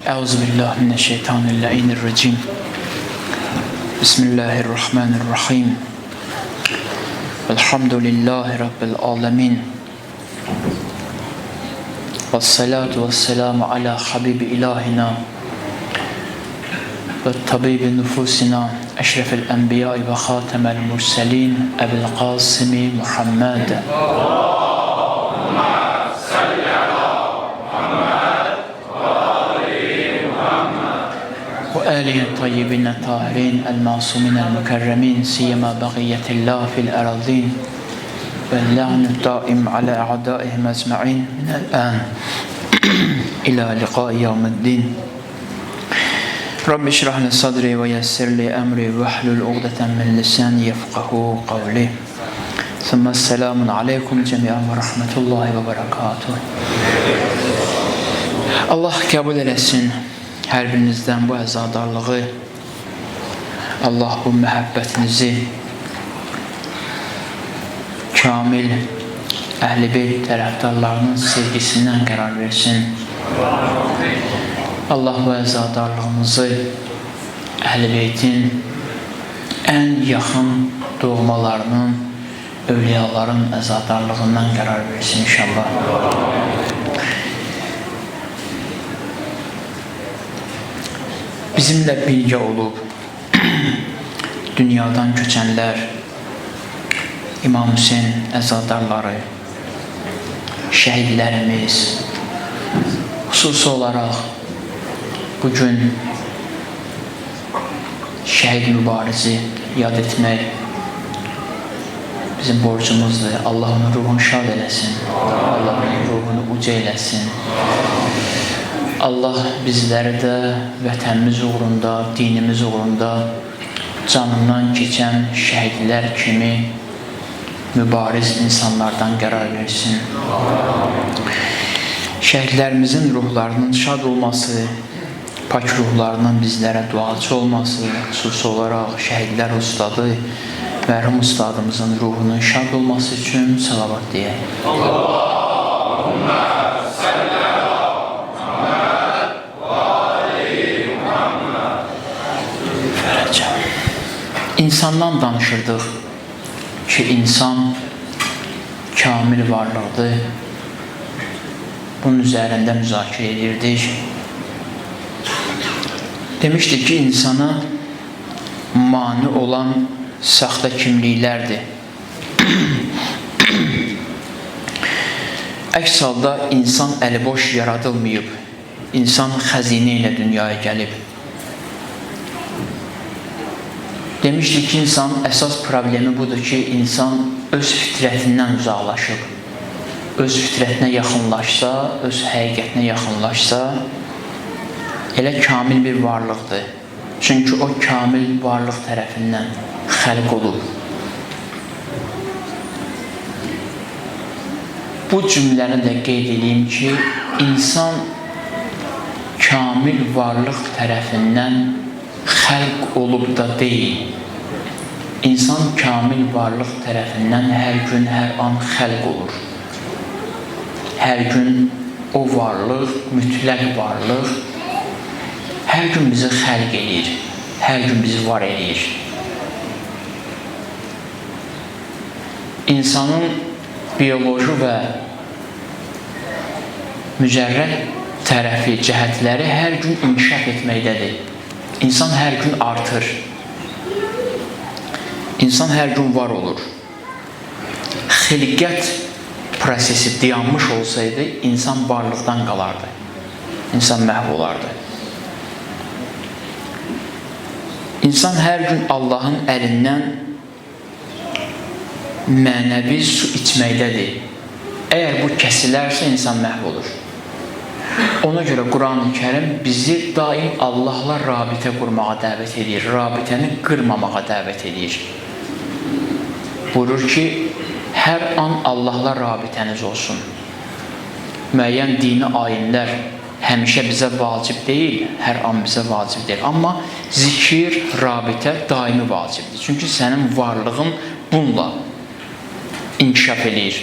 Euzubillahimineşşeytanirracim. Bismillahirrahmanirrahim. Elhamdülillahi Rabbil alemin. Vessalatu vesselamu ala habibi ilahina ve tabibi nufusina eşrefil enbiyai ve khatemel murselin Ebu'l Kasimi Muhammed. وآله الطيبين الطاهرين المعصومين المكرمين سيما بقية الله في الأراضين واللعن الدائم على أعدائهم أجمعين من الآن إلى لقاء يوم الدين. رب اشرح لي صدري ويسر لي أمري واحلل عقدة من لساني يفقهوا قولي. ثم السلام عليكم جميعا ورحمة الله وبركاته. Allah kabul eləsin hər birinizdən bu əzadarlığı, Allah bu məhəbbətinizi kamil əhl-i beyt tərəfdarlarının sevgisindən qərar versin. Allah bu əzadarlığımızı əhl-i beytin ən yaxın doğmalarının, övliyaların əzadarlığından qərar versin inşallah. Bizimlə birgə olub dünyadan köçənlər, İmam Hüseyin əzadarları, şəhidlərimiz, xüsusi olaraq bugün şəhid mübarizi yad etmək bizim borcumuzdur. Allah onun ruhunu şad eləsin, Allah onun ruhunu uca eləsin. Allah bizləri də vətənimiz uğrunda, dinimiz uğrunda canından keçən şəhidlər kimi mübariz insanlardan qərar versin. Şəhidlərimizin ruhlarının şad olması, pak ruhlarının bizlərə duacı olması, xüsusi olaraq şəhidlər ustadı, mərhum ustadımızın ruhunun şad olması üçün salavat deyək. Allahümme İnsandan danışırdıq ki, insan kamil varlıqdır. Bunun üzərində müzakirə edirdik. Demişdik ki, insana mani olan saxta kimliklərdir. Əks halda insan əliboş yaradılmayıb, insan xəzinə ilə dünyaya gəlib. Demişdik ki, insan əsas problemi budur ki, insan öz fitrətindən uzaqlaşıb. Öz fitrətinə yaxınlaşsa, öz həqiqətinə yaxınlaşsa, elə kamil bir varlıqdır. Çünki o kamil varlıq tərəfindən xəlq olub. Bu cümləni də qeyd edeyim ki, insan kamil varlıq tərəfindən xəlq olub da deyil. İnsan kamil varlıq tərəfindən hər gün, hər an xəlq olur. Hər gün o varlıq, mütləq varlıq, hər gün bizi xəlq edir, hər gün bizi var edir. İnsanın bioloji və mücərrəd tərəfi, cəhətləri hər gün inkişaf etməkdədir. İnsan hər gün artır. İnsan hər gün var olur. Xilqət prosesi dayanmış olsaydı, insan varlıqdan qalardı. İnsan məhv olardı. İnsan hər gün Allahın əlindən mənəvi su içməkdədir. Əgər bu kəsilərsə, insan məhv olur. Ona görə Quran-ı Kərim bizi daim Allahla rabitə qurmağa dəvət edir, rabitəni qırmamağa dəvət edir. Buyurur ki, hər an Allahla rabitəniz olsun. Müəyyən dini ayinlər həmişə bizə vacib deyil, hər an bizə vacib deyil. Amma zikir, rabitə daimi vacibdir. Çünki sənin varlığın bununla inkişaf edir.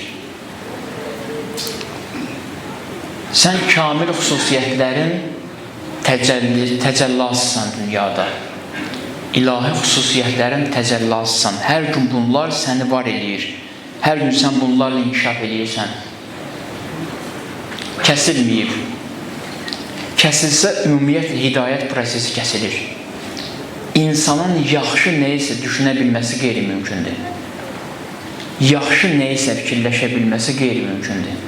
Sən kamil xüsusiyyətlərin təcəllasısan dünyada. İlahi xüsusiyyətlərin təcəllasısan. Hər gün bunlar səni var eləyir. Hər gün sən bunlarla inkişaf eləyirsən. Kəsilməyib. Kəsilsə, ümumiyyətlə hidayət prosesi kəsilir. İnsanın yaxşı nəyisə düşünə bilməsi qeyri-mümkündür. Yaxşı nəyisə fikirləşə bilməsi qeyri-mümkündür.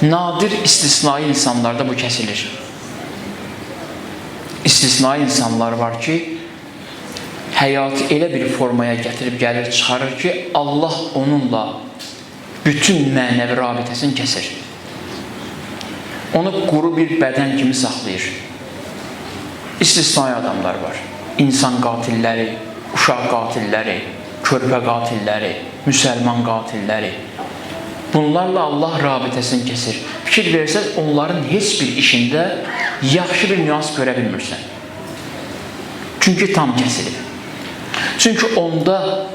Nadir istisnai insanlarda bu kəsilir. İstisnai insanlar var ki, həyatı elə bir formaya gətirib gəlir, çıxarır ki, Allah onunla bütün mənəvi rabitəsini kəsir. Onu quru bir bədən kimi saxlayır. İstisnai adamlar var. İnsan qatilləri, uşaq qatilləri, körpə qatilləri, müsəlman qatilləri. Bunlarla Allah rabitəsini kəsir. Fikir versəz, onların heç bir işində yaxşı bir nüans görə bilmirsən. Çünki tam kəsilib. Çünki onda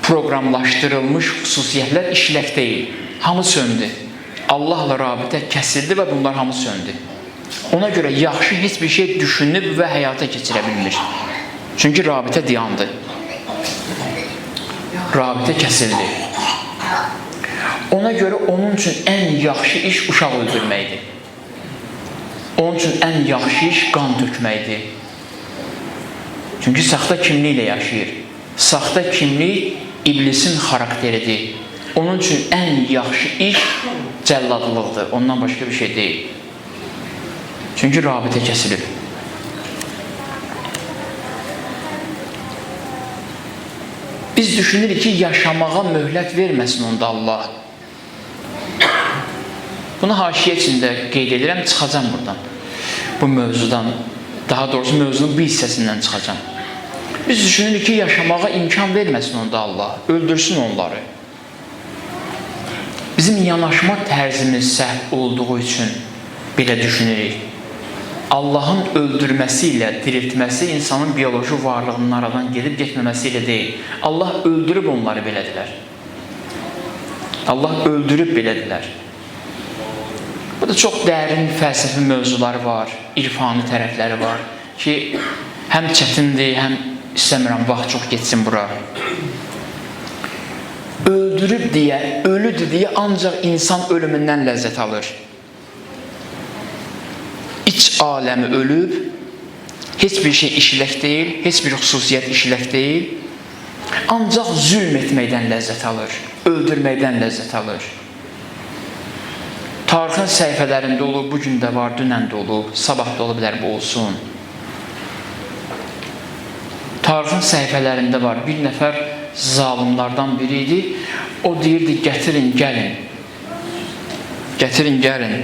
proqramlaşdırılmış xüsusiyyətlər işlək deyil. Hamı söndü. Allahla rabitə kəsildi və bunlar hamı söndü. Ona görə yaxşı heç bir şey düşünüb və həyata keçirə bilmir. Çünki rabitə dayandı. Rabitə kəsildi. Ona görə onun üçün ən yaxşı iş uşaq öldürməkdir. Onun üçün ən yaxşı iş qan tökməkdir. Çünki saxta kimliklə yaşayır. Saxta kimlik iblisin xarakteridir. Onun üçün ən yaxşı iş cəlladlıqdır. Ondan başqa bir şey deyil. Çünki rabitə kəsilib. Biz düşünürük ki, yaşamağa möhlət verməsin onda Allah. Bunu haşiyə içində qeyd edirəm, çıxacam buradan. Bu mövzudan, daha doğrusu mövzunun bu hissəsindən çıxacam. Biz düşünürük ki, yaşamağa imkan verməsin onda Allah, öldürsün onları. Bizim yanaşma tərzimiz səhv olduğu üçün belə düşünürük. Allahın öldürməsi ilə diriltməsi insanın biyoloji varlığının aradan gedib getməməsi ilə deyil. Allah öldürüb onları belədilər. Allah öldürüb belədilər. Burada çox dərin fəlsəfi mövzuları var, irfani tərəfləri var ki, həm çətindir, həm istəmirəm, vaxt çox geçsin bura. Öldürüb deyə, ölüdür deyə ancaq insan ölümündən ləzzət alır. İç aləmi ölüb, heç bir şey işlək deyil, heç bir xüsusiyyət işlək deyil, ancaq zülm etməkdən ləzzət alır, öldürməkdən ləzzət alır. Tarixin səhifələrində olub, bugün də var, dünən də olub, sabah da ola bilər bu olsun. Tarixin səhifələrində var, bir nəfər zalimlardan biri idi, o deyirdi, gətirin, gəlin, gətirin, gəlin,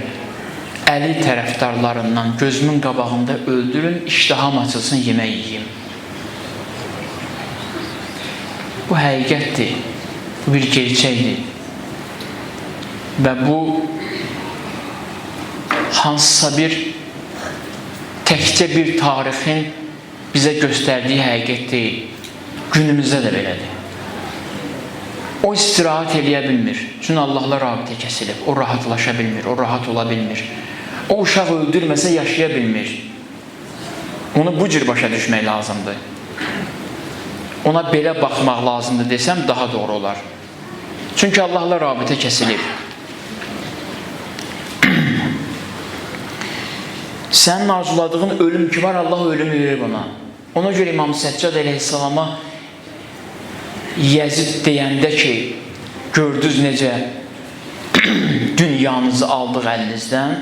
əli tərəfdarlarından gözümün qabağında öldürün, iştaham açılsın, yemək yiyeyim. Bu həqiqətdir, bu bir gerçəkdir və bu hansısa bir təkcə bir tarixin bizə göstərdiyi həqiqət deyil, günümüzdə də belədir. O istirahat eləyə bilmir, çünki Allahla rabitə kəsilib, o rahatlaşa bilmir, o rahat ola bilmir. O uşaq öldürməsə yaşaya bilmir. Onu bu cür başa düşmək lazımdır. Ona belə baxmaq lazımdır desəm daha doğru olar. Çünki Allahla rabitə kəsilib. Sənin arzuladığın ölüm ki var, Allah ölümü verir ona. Ona görə İmam Səccad əleyhissalama Yəzid deyəndə ki, gördünüz necə dünyanızı aldıq əlinizdən.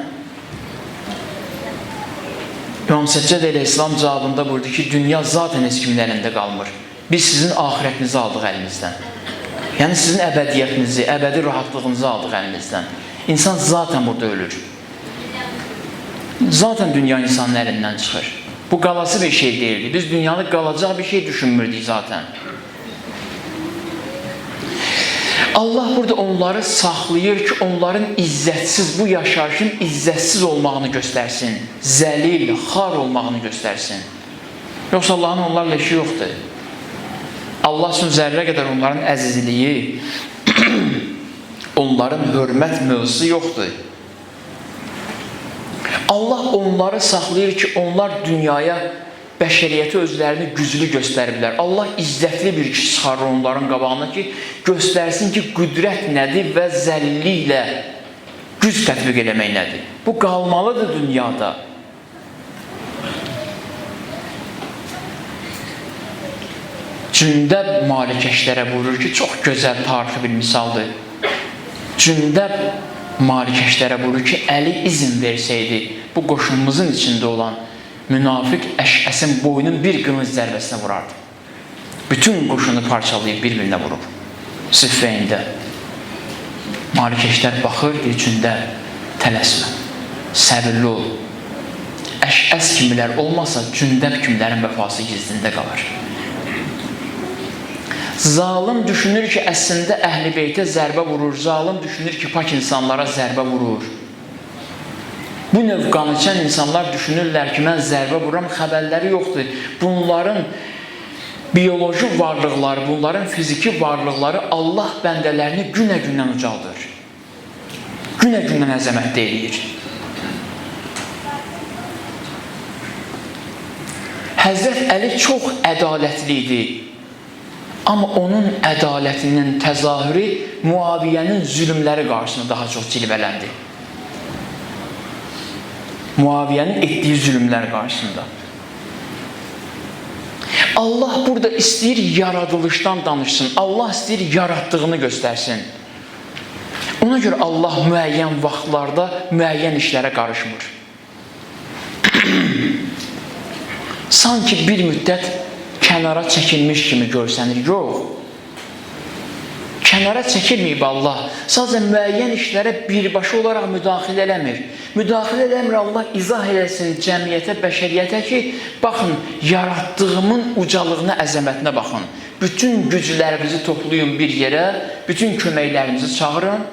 İmam Səccad əleyhissalam cavabında buyurdu ki, dünya zaten heç kimin əlində qalmır. Biz sizin ahirətinizi aldıq əlinizdən. Yəni sizin əbədiyyətinizi, əbədi rahatlığınızı aldıq əlinizdən. İnsan zaten burada ölür. Zaten dünya insanın əlindən çıxır. Bu qalası bir şey deyildi. Biz dünyanı qalacaq bir şey düşünmürdük zaten. Allah burada onları saxlayır ki, onların izzətsiz, bu yaşayışın izzətsiz olmağını göstərsin. Zəlil, xar olmağını göstərsin. Yoxsa Allahın onlarla işi yoxdur. Allah üçün zərrə qədər onların əzizliyi, onların hörmət mövzusu yoxdur. Allah onları saxlayır ki, onlar dünyaya, bəşəriyyətə özlərini güclü göstəriblər. Allah izzətli bir kişi çıxarır onların qabağına ki, göstərsin ki, qüdrət nədir və zəlilliklə güc tətbiq eləmək nədir. Bu qalmalıdır dünyada. Cündəb malikeşlərə vurur ki, çox gözəl tarixi bir misaldır. Cündəb malikeşlərə vurur ki, Əli izin versəydi, bu qoşunumuzun içində olan münafiq Əşəsin boynun bir qılınc zərbəsinə vurardı. Bütün qoşunu parçalayıb bir-birinə vurub. Siffeyində. Malikeşlər baxır, içində tələsmə, səbirli ol. Əşəs kimilər olmasa, Cündəb kimlərin vəfası gizlində qalır. Zalim düşünür ki, əslində Əhl-i Beytə zərbə vurur. Zalim düşünür ki, pak insanlara zərbə vurur. Bu növ qanıçən insanlar düşünürlər ki, mən zərbə vururam, xəbərləri yoxdur. Bunların biyoloji varlıqları, bunların fiziki varlıqları Allah bəndələrini günə-gündən ucaldır. Günə-gündən əzəmətdə eləyir. Həzrət Əli çox ədalətli idi. Amma onun ədalətinin təzahürü Muaviyyənin zülümləri qarşısında daha çox cilvələndi. Muaviyyənin etdiyi zülümlər qarşısında. Allah burada istəyir yaradılışdan danışsın. Allah istəyir yaratdığını göstərsin. Ona görə Allah müəyyən vaxtlarda müəyyən işlərə qarışmır. Sanki bir müddət kənara çəkilmiş kimi görsənir. Yox. Kənara çəkilməyib Allah. Sadəcə müəyyən işlərə birbaşa olaraq müdaxilə eləmir. Müdaxilə eləmir Allah izah eləsin cəmiyyətə, bəşəriyyətə ki, baxın, yaratdığımın ucalığına, əzəmətinə baxın. Bütün güclərinizi toplayın bir yerə, bütün köməklərinizi çağırın.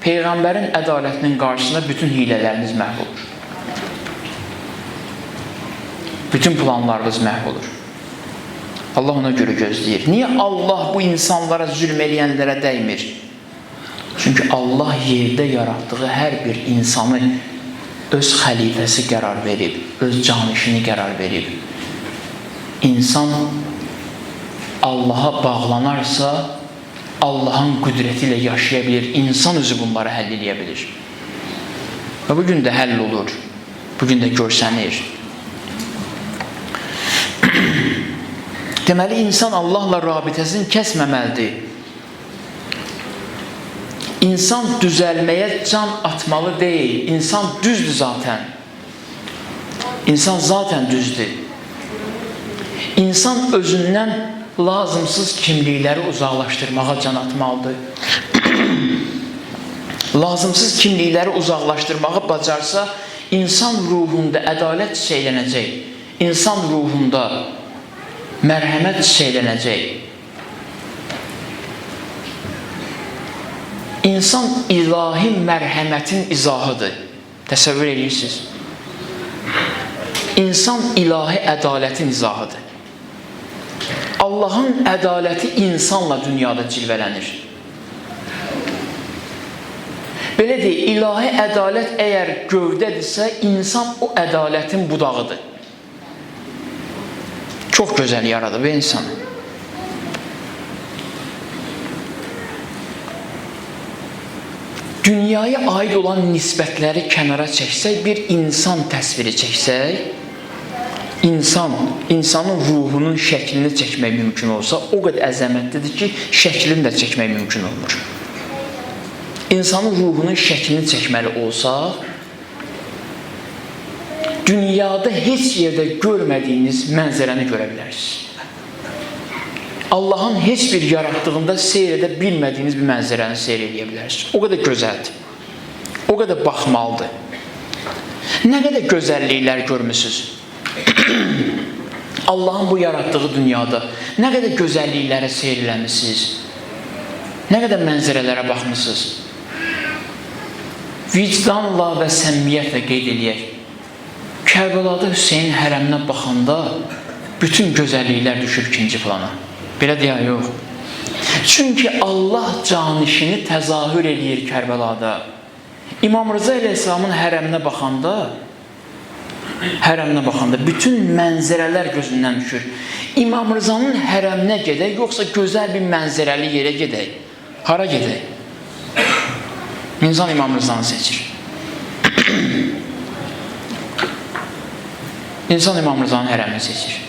Peyğəmbərin ədalətinin qarşısında bütün hilələriniz məhv olur. Bütün planlarınız məhv olur. Allah ona görə gözləyir. Niyə Allah bu insanlara zülm eləyənlərə dəymir? Çünki Allah yerdə yaratdığı hər bir insanı öz xəlifəsi qərar verib, öz canişini qərar verib. İnsan Allaha bağlanarsa, Allahın qüdrəti ilə yaşaya bilir. İnsan özü bunları həll edə bilir. Və bugün də həll olur. Bugün də görsənir. Deməli, insan Allahla rabitəsini kəsməməlidir. İnsan düzəlməyə can atmalı deyil. İnsan düzdür zaten. İnsan zaten düzdür. İnsan özündən lazımsız kimlikləri uzaqlaşdırmağa can atmalıdır. Lazımsız kimlikləri uzaqlaşdırmağı bacarsa, insan ruhunda ədalət çiçəklənəcək. İnsan ruhunda mərhəmət çiçəklənəcək. İnsan ilahi mərhəmətin izahıdır. Təsəvvür edirsiniz. İnsan ilahi ədalətin izahıdır. Allahın ədaləti insanla dünyada cilvələnir. Belə deyil, ilahi ədalət əgər gövdədirsə, insan o ədalətin budağıdır. Çox gözəl yaradıb insan. Dünyaya aid olan nisbətləri kənara çəksək, bir insan təsviri çəksək, insanın ruhunun şəklini çəkmək mümkün olsa, o qədər əzəmətlidir ki, şəklini də çəkmək mümkün olmur. İnsanın ruhunun şəklini çəkməli olsaq, dünyada heç yerdə görmədiyiniz mənzərəni görə bilərsiniz. Allahın heç bir yaratdığında seyr edə bilmədiyiniz bir mənzərəni seyr edə bilərsiniz. O qədər gözəldir. O qədər baxmalıdır. Nə qədər gözəlliklər görmüsünüz? Allahın bu yaratdığı dünyada nə qədər gözəlliklərə seyr eləmişsiniz? Nə qədər mənzərələrə baxmışsınız? Vicdanla və səmimiyyətlə qeyd eləyək. Kərbəlada Hüseyin hərəminə baxanda bütün gözəlliklər düşür ikinci plana. Belə deyək, yox. Çünki Allah canişini təzahür eləyir Kərbəlada. İmam Rıza əleyhissalamın hərəminə baxanda hərəminə baxanda bütün mənzərələr gözündən düşür. İmam Rızanın hərəminə gedək, yoxsa gözəl bir mənzərəli yerə gedək? Hara gedək? İnsan İmam Rızanı seçir. İnsan İmam Rızanın hərəmini seçir.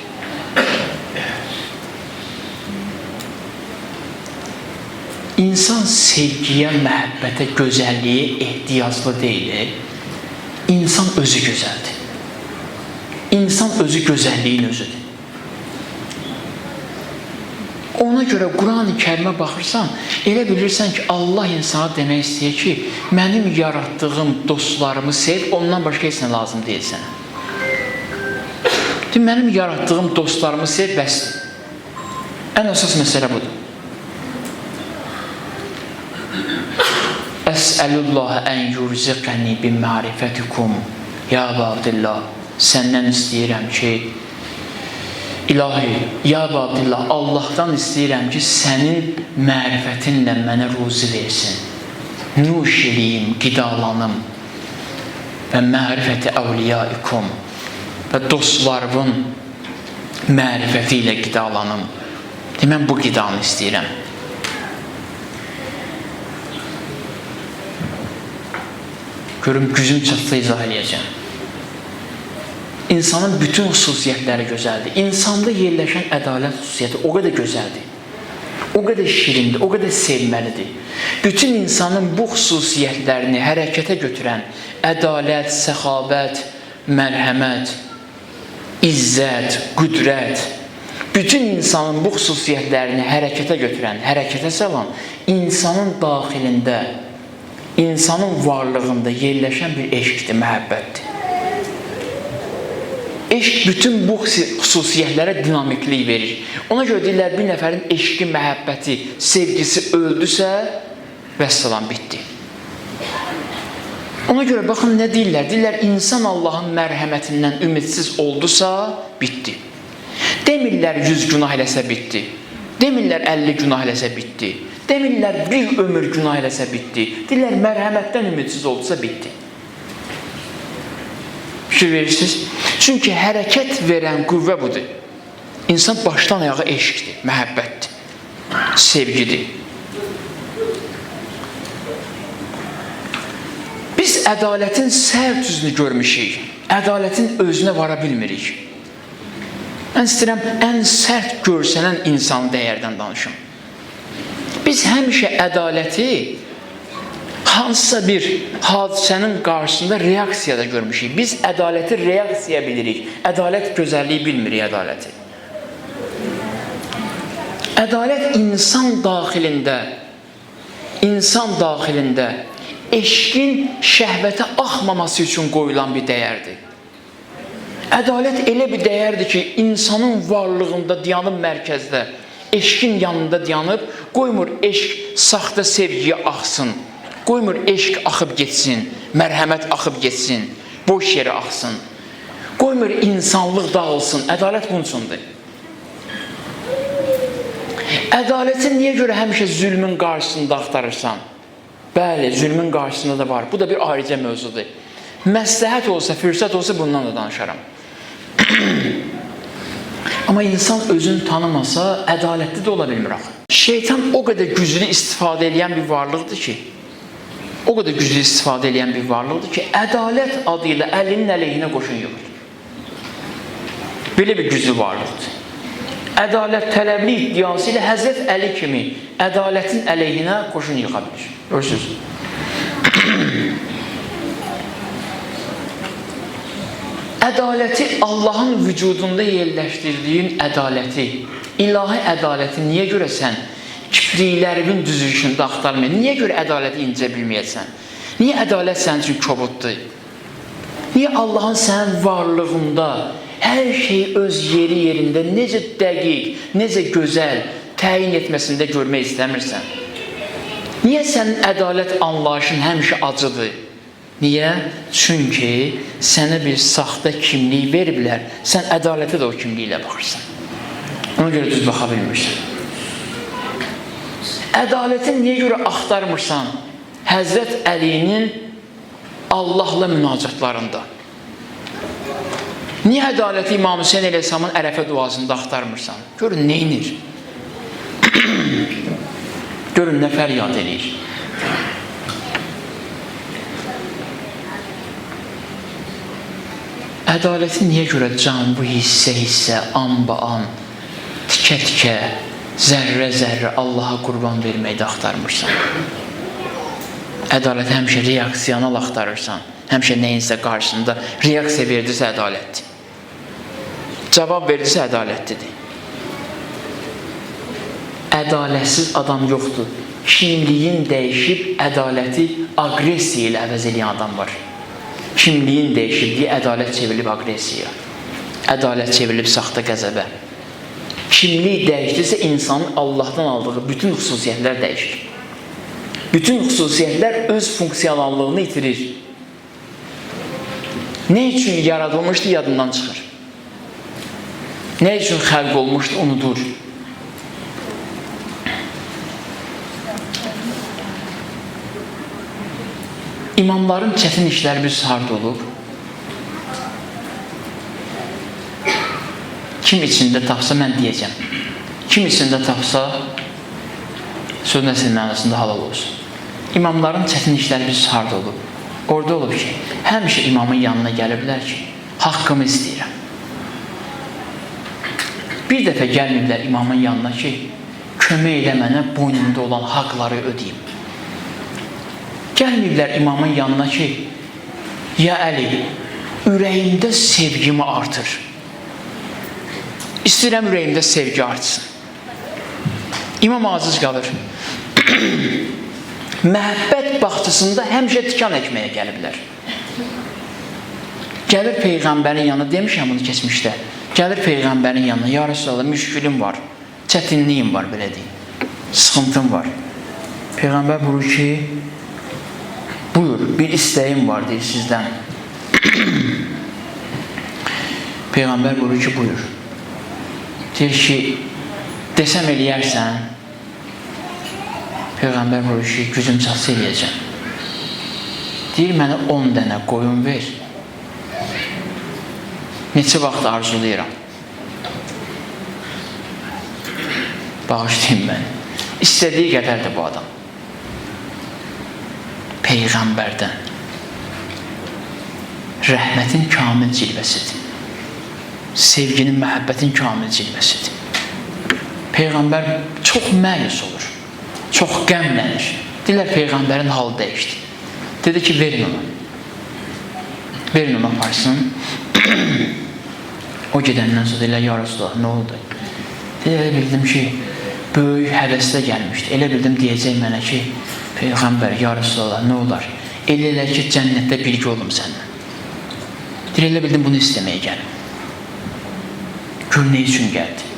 İnsan sevgiyə, məhəbbətə, gözəlliyə ehtiyaclı deyil. İnsan özü gözəldir. İnsan özü gözəlliyin özüdür. Ona görə Quran-ı Kərimə baxırsan, elə bilirsən ki, Allah insana demək istəyir ki, mənim yaratdığım dostlarımı sev, ondan başqa heç nə lazım deyil sənə. Mənim yaratdığım dostlarımı sev, bəsdir. Ən əsas məsələ budur. Əs'əlullaha ən yurziqəni bimərifətikum. Ya Abdillah, səndən istəyirəm ki, İlahi, ya Abdillah, Allahdan istəyirəm ki, sənin mərifətinlə mənə ruzi versin. Nuş eləyim, qidalanım və mərifəti əvliyaikum və dostlarımın mərifəti ilə qidalanım. Mən bu qidanı istəyirəm. Görüm, gücüm çatsa izah edəcəm. İnsanın bütün xüsusiyyətləri gözəldir. İnsanda yerləşən ədalət xüsusiyyəti o qədər gözəldir. O qədər şirindir, o qədər sevməlidir. Bütün insanın bu xüsusiyyətlərini hərəkətə götürən ədalət, səxavət, mərhəmət, izzət, qüdrət, bütün insanın bu xüsusiyyətlərini hərəkətə götürən, hərəkətə salan insanın daxilində, insanın varlığında yerləşən bir eşqdir, məhəbbətdir. Eşq bütün bu xüsusiyyətlərə dinamiklik verir. Ona görə deyirlər, bir nəfərin eşqi, məhəbbəti, sevgisi öldüsə, vəssalam, bitdi. Ona görə baxın, nə deyirlər? Deyirlər, insan Allahın mərhəmətindən ümidsiz oldusa, bitdi. Demirlər 100 günah eləsə bitdi. Demirlər 50 günah eləsə bitdi. Demirlər bir ömür günah eləsə bitdi. Deyirlər, mərhəmətdən ümidsiz oldusa, bitdi. Fikir verirsiniz? Çünki hərəkət verən qüvvə budur. İnsan başdan ayağa eşqdir, məhəbbətdir, sevgidir. Biz ədalətin sərt üzünü görmüşük, ədalətin özünə vara bilmirik. Mən istəyirəm, ən sərt görsənən insanı dəyərdən danışım. Biz həmişə ədaləti hansısa bir hadisənin qarşısında reaksiyada görmüşük. Biz ədaləti reaksiya bilirik. Ədalət gözəlliyi bilmirik, ədaləti. Ədalət insan daxilində eşqin şəhvətə axmaması üçün qoyulan bir dəyərdir. Ədalət elə bir dəyərdir ki, insanın varlığında dayanıb mərkəzdə, eşqin yanında dayanıb, qoymur eşq saxta sevgiyə axsın. Qoymur eşq axıb getsin, mərhəmət axıb getsin, boş yeri axsın. Qoymur insanlıq dağılsın, ədalət bunun üçündür. Ədaləti niyə görə həmişə zülmün qarşısında axtarırsan? Bəli, zülmün qarşısında da var. Bu da bir ayrıca mövzudur. Məsləhət olsa, fürsət olsa bundan da danışaram. Amma insan özünü tanımasa, ədalətli də ola bilmir axı. Şeytan o qədər güclü istifadə edən bir varlıqdır ki, ədalət adı ilə əlinin əleyhinə qoşun yığır. Belə bir güclü varlıqdır. Ədalət tələbli iddiası ilə Həzrət Əli kimi ədalətin əleyhinə qoşun yıxa bilir. Görürsünüz? Ədaləti Allahın vücudunda yerləşdirdiyin ədaləti, ilahi ədaləti niyə görə sən kipriklərimin düzülüşündə axtarmayın? Niyə görə ədaləti incə bilməyəsən? Niyə ədalət sənin üçün kobuddur? Niyə Allahın sənin varlığında hər şeyi öz yerində necə dəqiq, necə gözəl təyin etməsində görmək istəmirsən? Niyə sənin ədalət anlayışın həmişə acıdır? Niyə? Çünki sənə bir saxta kimlik veriblər, sən ədalətə də o kimliklə baxırsan. Ona görə düz baxa bilmirsən. Ədaləti niyə görə axtarmırsan? Həzrət Əlinin Allahla münacatlarında. Niyə ədaləti İmam Hüseyin əleyhissalamın ərəfə duasında axtarmırsan? Görün, neynir? Görün, nə fəryad edir? Ədaləti niyə görə can bu hissə, an-ba-an, tikə-tikə, zərrə-zərrə Allaha qurban verməkdə axtarmırsan? Ədalət həmişə reaksiyonal axtarırsan. Həmişə neyinsə qarşısında reaksiya verdirsə ədalətdir. Cavab verdirsə ədalətlidir. Ədalətsiz adam yoxdur. Kimliyin dəyişib ədaləti aqressiya ilə əvəz edən adam var. Kimliyin dəyişibliyi ədalət çevrilib aqressiya. Ədalət çevrilib saxta qəzəbə. Kimlik dəyişdirsə insanın Allahdan aldığı bütün xüsusiyyətlər dəyişir. Bütün xüsusiyyətlər öz funksiyonallığını itirir. Nə üçün yaradılmışdı, yadından çıxır. Nə üçün xəlq olmuşdu, unudur. İmamların çətin işləri bir harda olub? Kim içində tapsa, mən deyəcəm. Kim içində tapsa, söz nəsil mənasında halal olsun. İmamların çətin işləri bir harda olub? Orada olub ki, həmişə imamın yanına gəliblər ki, haqqımı istəyirəm. Bir dəfə gəlməyiblər imamın yanına ki, kömək elə mənə boynumda olan haqları ödəyim. Gəlməyiblər imamın yanına ki, ya Əli, ürəyimdə sevgimi artır. İstəyirəm ürəyimdə sevgi artsın. İmam aciz qalır. Məhəbbət baxçısında həmişə tikan əkməyə gəliblər. Gəlir Peyğəmbərin yanına, demişəm bunu keçmişdə. Gəlir Peyğəmbərin yanına, ya Resulallah, müşkülüm var, çətinliyim var, belə deyim, sıxıntım var. Peyğəmbər buyurur ki, buyur, bir istəyim var deyir sizdən. Peyğəmbər buyurur ki, buyur. Deyir ki, desəm eləyərsən, Peyğəmbər buyurur ki, gücüm çatsa eləyəcəm. Deyir, mənə 10 dənə qoyun ver. Neçə vaxt arzulayıram. Bağışlayın məni. İstədiyi qədərdir bu adam. Peyğəmbərdən rəhmətin kamil cilvəsidir. Sevginin, məhəbbətin kamil cilvəsidir. Peyğəmbər çox məyus olur. Çox qəmlənir. Deyirlər, Peyğəmbərin halı dəyişdi. Dedi ki, verin ona. Verin ona aparsın. O gedəndən sonra deyirlər, ya Resulallah, nə oldu? Elə bildim ki, böyük həvəslə gəlmişdi. Elə bildim deyəcək mənə ki, Peyğəmbər, ya Resulallah, nə olar? Elə ki, cənnətdə bilgi olum səndən. Deyir, elə bildim bunu istəməyə gəlim. Gör nə üçün gəldi?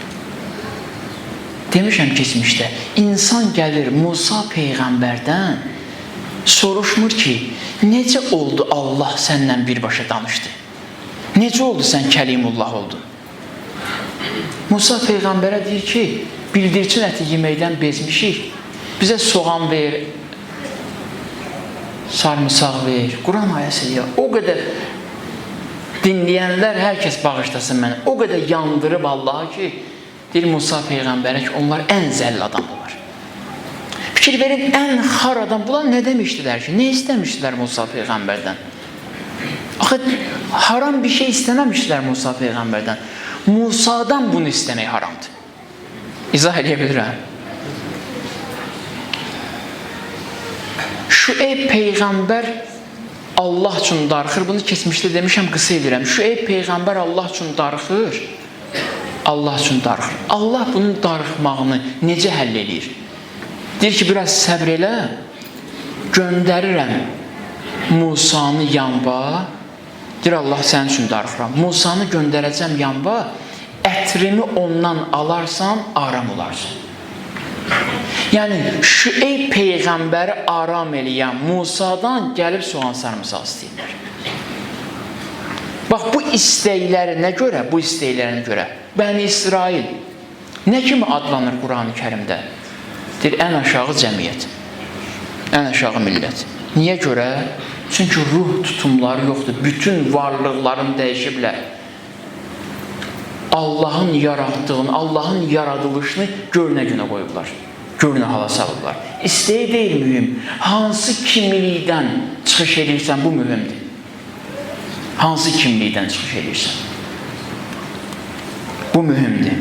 Demişəm keçmişdə, insan gəlir Musa Peyğəmbərdən, soruşmur ki, necə oldu Allah səndən birbaşa danışdı? Necə oldu sən Kəlimullah oldun? Musa Peyğəmbərə deyir ki, bildirçin əti yeməkdən bezmişik, bizə soğan ver, sarımsaq ver, Quran ayəsi deyir. O qədər dinləyənlər, hər kəs bağışlasın mənə, o qədər yandırıb Allaha ki, deyir Musa Peyğəmbərə ki, onlar ən zəll adamlar. Fikir verin, ən xar adam, bunlar nə demişdilər ki, nə istəmişdilər Musa Peyğəmbərdən? Axı, haram bir şey istəməmişdilər Musa Peyğəmbərdən. Musadan bunu istəmək haramdır. İzah edə bilirəm. Şüeyb Peyğəmbər Allah üçün darıxır. Bunu keçmişdə demişəm, qısa edirəm. Şüeyb Peyğəmbər Allah üçün darıxır. Allah üçün darıxır. Allah bunun darıxmağını necə həll edir? Deyir ki, biraz səbr elə, göndərirəm Musanı yanba. Deyir, Allah sənin üçün darıxıram. Musanı göndərəcəm yanba, ətrimi ondan alarsan, aram olarsan. Yəni, Şüeyb Peyğəmbəri aram eləyən Musadan gəlib soğan sarımsaq istəyirlər. Bax, bu istəklərinə görə, Bəni İsrail nə kimi adlanır Quran-ı Kərimdə? Deyir, ən aşağı cəmiyyət, ən aşağı millət. Niyə görə? Çünki ruh tutumları yoxdur. Bütün varlıqlarını dəyişiblər. Allahın yaratdığını, Allahın yaradılışını görünə günə qoyublar. Görünə hala salıblar. İstəyi deyil mühüm. Hansı kimlikdən çıxış edirsən, bu mühümdür. Hansı kimlikdən çıxış edirsən? Bu mühümdür.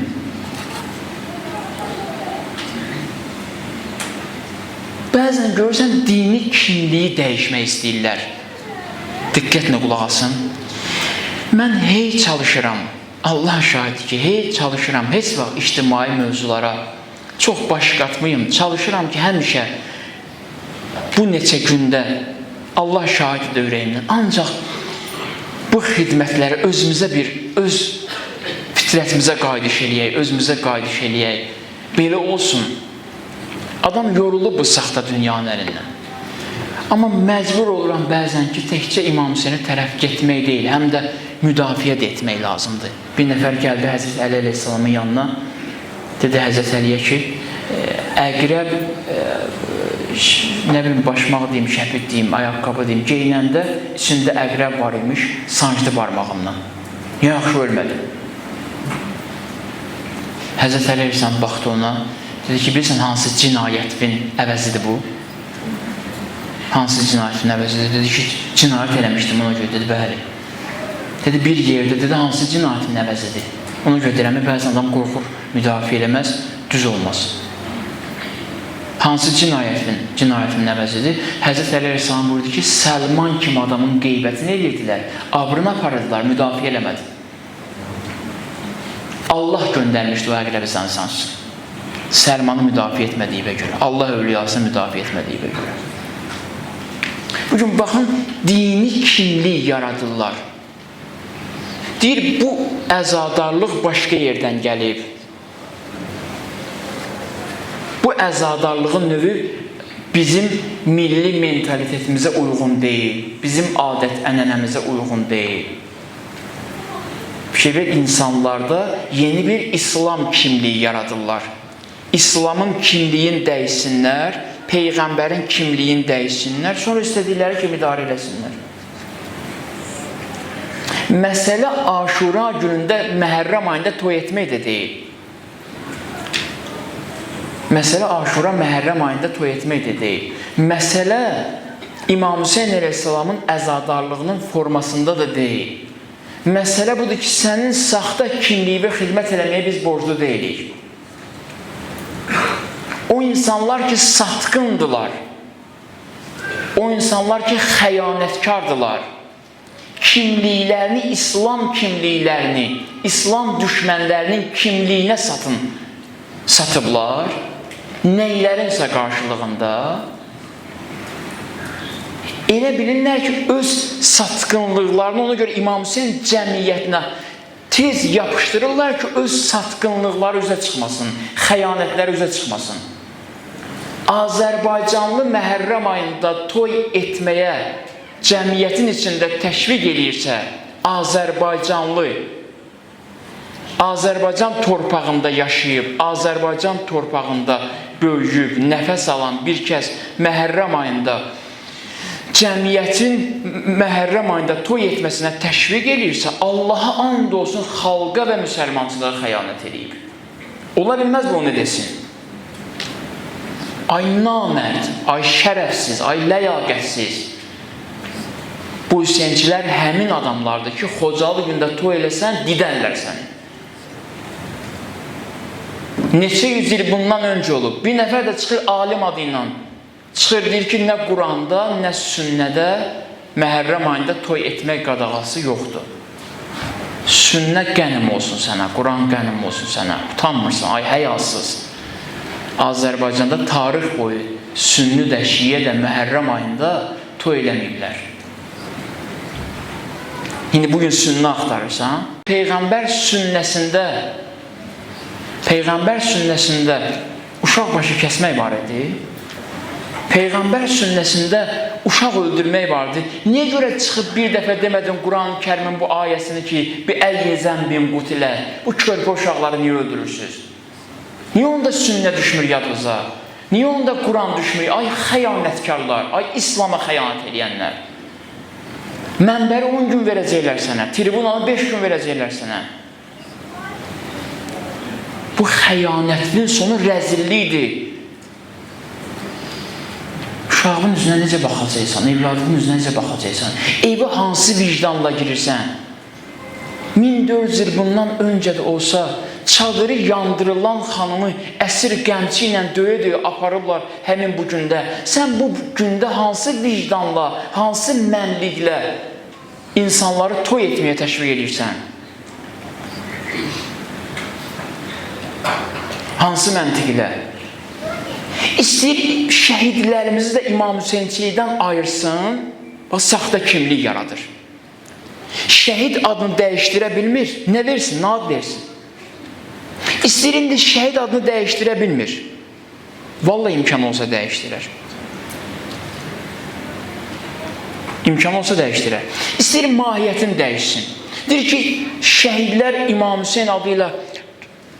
Bəzən görürsən, dini kimliyi dəyişmək istəyirlər. Diqqətlə qulaq asın. Mən hey çalışıram. Allah şahid ki, hey çalışıram. Heç vaxt ictimai mövzulara çox baş qatmayım. Çalışıram ki, həmişə bu neçə gündə Allah şahiddir ürəyimdən. Ancaq bu xidmətləri özümüzə öz fitrətimizə qayıdış eləyək, özümüzə qayıdış eləyək. Belə olsun. Adam yorulub bu saxta dünyanın əlindən. Amma məcbur oluram bəzən ki, təkcə İmam Hüseynə tərəf getmək deyil, həm də müdafiə də etmək lazımdır. Bir nəfər gəldi Həzrət Əli əleyhissalamın yanına, dedi Həzrət Əliyə ki, əqrəb, nə bilim, başmaq deyim, şəpid deyim, ayaqqabı deyim, geyinəndə içində əqrəb var imiş, sancdı barmağımdan. Yaxşı ölmədim. Həzrət Əli əleyhissalam baxdı ona, dedi ki, bilirsən hansı cinayətin əvəzidir bu? Hansı cinayətin əvəzidir? Dedi ki, cinayət eləmişdim, ona görə dedi, bəli. Dedi, bir yerdə, dedi, hansı cinayətin əvəzidir? Ona görə deyirəm, bəzən adam qorxur, müdafiə eləməz, düz olmaz. Hansı cinayətin əvəzidir? Həzrət Əli əleyhissalam buyurdu ki, Səlman kimi adamın qeybətini edirdilər, abrını aparırdılar, müdafiə eləmədi. Allah göndərmişdi o əqrəbi sansın. Səlmanı müdafiə etmədiyibə görə, Allah övliyasını müdafiə etmədiyibə görə. Bugün baxın, dini kimlik yaradırlar. Deyir, bu əzadarlıq başqa yerdən gəlib. Bu əzadarlığın növü bizim milli mentalitetimizə uyğun deyil, bizim adət-ənənəmizə uyğun deyil. İnsanlarda yeni bir İslam kimliyi yaradırlar. İslamın kimliyin dəyişsinlər, Peyğəmbərin kimliyin dəyişsinlər, sonra istədikləri kimi idarə eləsinlər. Məsələ Aşura günündə Məhərrəm ayında toy etmək də deyil. Məsələ Aşura Məhərrəm ayında toy etmək də deyil. Məsələ İmam Hüseyn əleyhissalamın əzadarlığının formasında da deyil. Məsələ budur ki, sənin saxta kimliyinə xidmət eləməyə biz borclu deyilik. O insanlar ki, satqındılar, o insanlar ki, xəyanətkardılar, kimliklərini, İslam kimliklərini, İslam düşmənlərinin kimliyinə satıblar, neylərinsə qarşılığında, elə bilirlər ki, öz satqınlıqlarını ona görə İmam Hüseyn cəmiyyətinə tez yapışdırırlar ki, öz satqınlıqları üzə çıxmasın, xəyanətlər üzə çıxmasın. Azərbaycanlı Məhərrəm ayında toy etməyə cəmiyyətin içində təşviq edirsə, Azərbaycan torpağında yaşayıb, Azərbaycan torpağında böyüyüb, nəfəs alan bir kəs Məhərrəm ayında cəmiyyətin Məhərrəm ayında toy etməsinə təşviq edirsə, Allaha and olsun xalqa və müsəlmançılığa xəyanət edib. Ola bilməz bu, onu desin. Ay namərd, ay şərəfsiz, ay ləyaqətsiz. Bu Hüseynçilər həmin adamlardır ki, Xocalı gündə toy eləsən, didərlər səni. Neçə yüz il bundan öncə olub. Bir nəfər də çıxır alim adı ilə. Çıxır, deyir ki, nə Quranda, nə sünnədə Məhərrəm ayında toy etmək qadağası yoxdur. Sünnə qənim olsun sənə, Quran qənim olsun sənə. Utanmırsan, ay həyasız. Azərbaycanda tarix boyu sünni də, şiyə də Məhərrəm ayında toy eləməyiblər. İndi bugün sünni axtarırsan, Peyğəmbər sünnəsində uşaq başı kəsmək var idi. Peyğəmbər sünnəsində uşaq öldürmək vardı. Niyə görə çıxıb bir dəfə demədin Quran-ı Kərimin bu ayəsini ki, bir əl-yezən bin qutilə, bu körpə uşaqları niyə öldürürsünüz? Niyə onda sünnə düşmür yadınıza? Niyə onda Quran düşmür? Ay xəyanətkarlar, ay İslama xəyanət edənlər. Mənbəri 10 gün verəcəklər sənə, tribunanı 5 gün verəcəklər sənə. Bu xəyanətin sonu rəzillikdir. Uşağın üzünə necə baxacaqsan, evladının üzünə necə baxacaqsan, evə hansı vicdanla girirsən? 1400 il bundan öncə də olsa, çadırı yandırılan xanımı əsir qəmçi ilə döyə-döyə aparıblar həmin bu gündə. Sən bu gündə hansı vicdanla, hansı mənliklə insanları toy etməyə təşviq edirsən? Hansı məntiqlə? İstəyir şəhidlərimizi də İmam Hüseynçilikdən ayırsın, saxta kimlik yaradır. Şəhid adını dəyişdirə bilmir, nə versin, nə ad versin? İstəyir indi şəhid adını dəyişdirə bilmir. Vallahi imkan olsa dəyişdirər. İmkan olsa dəyişdirər. İstəyir mahiyyətini dəyişsin. Deyir ki, şəhidlər İmam Hüseyn adıyla,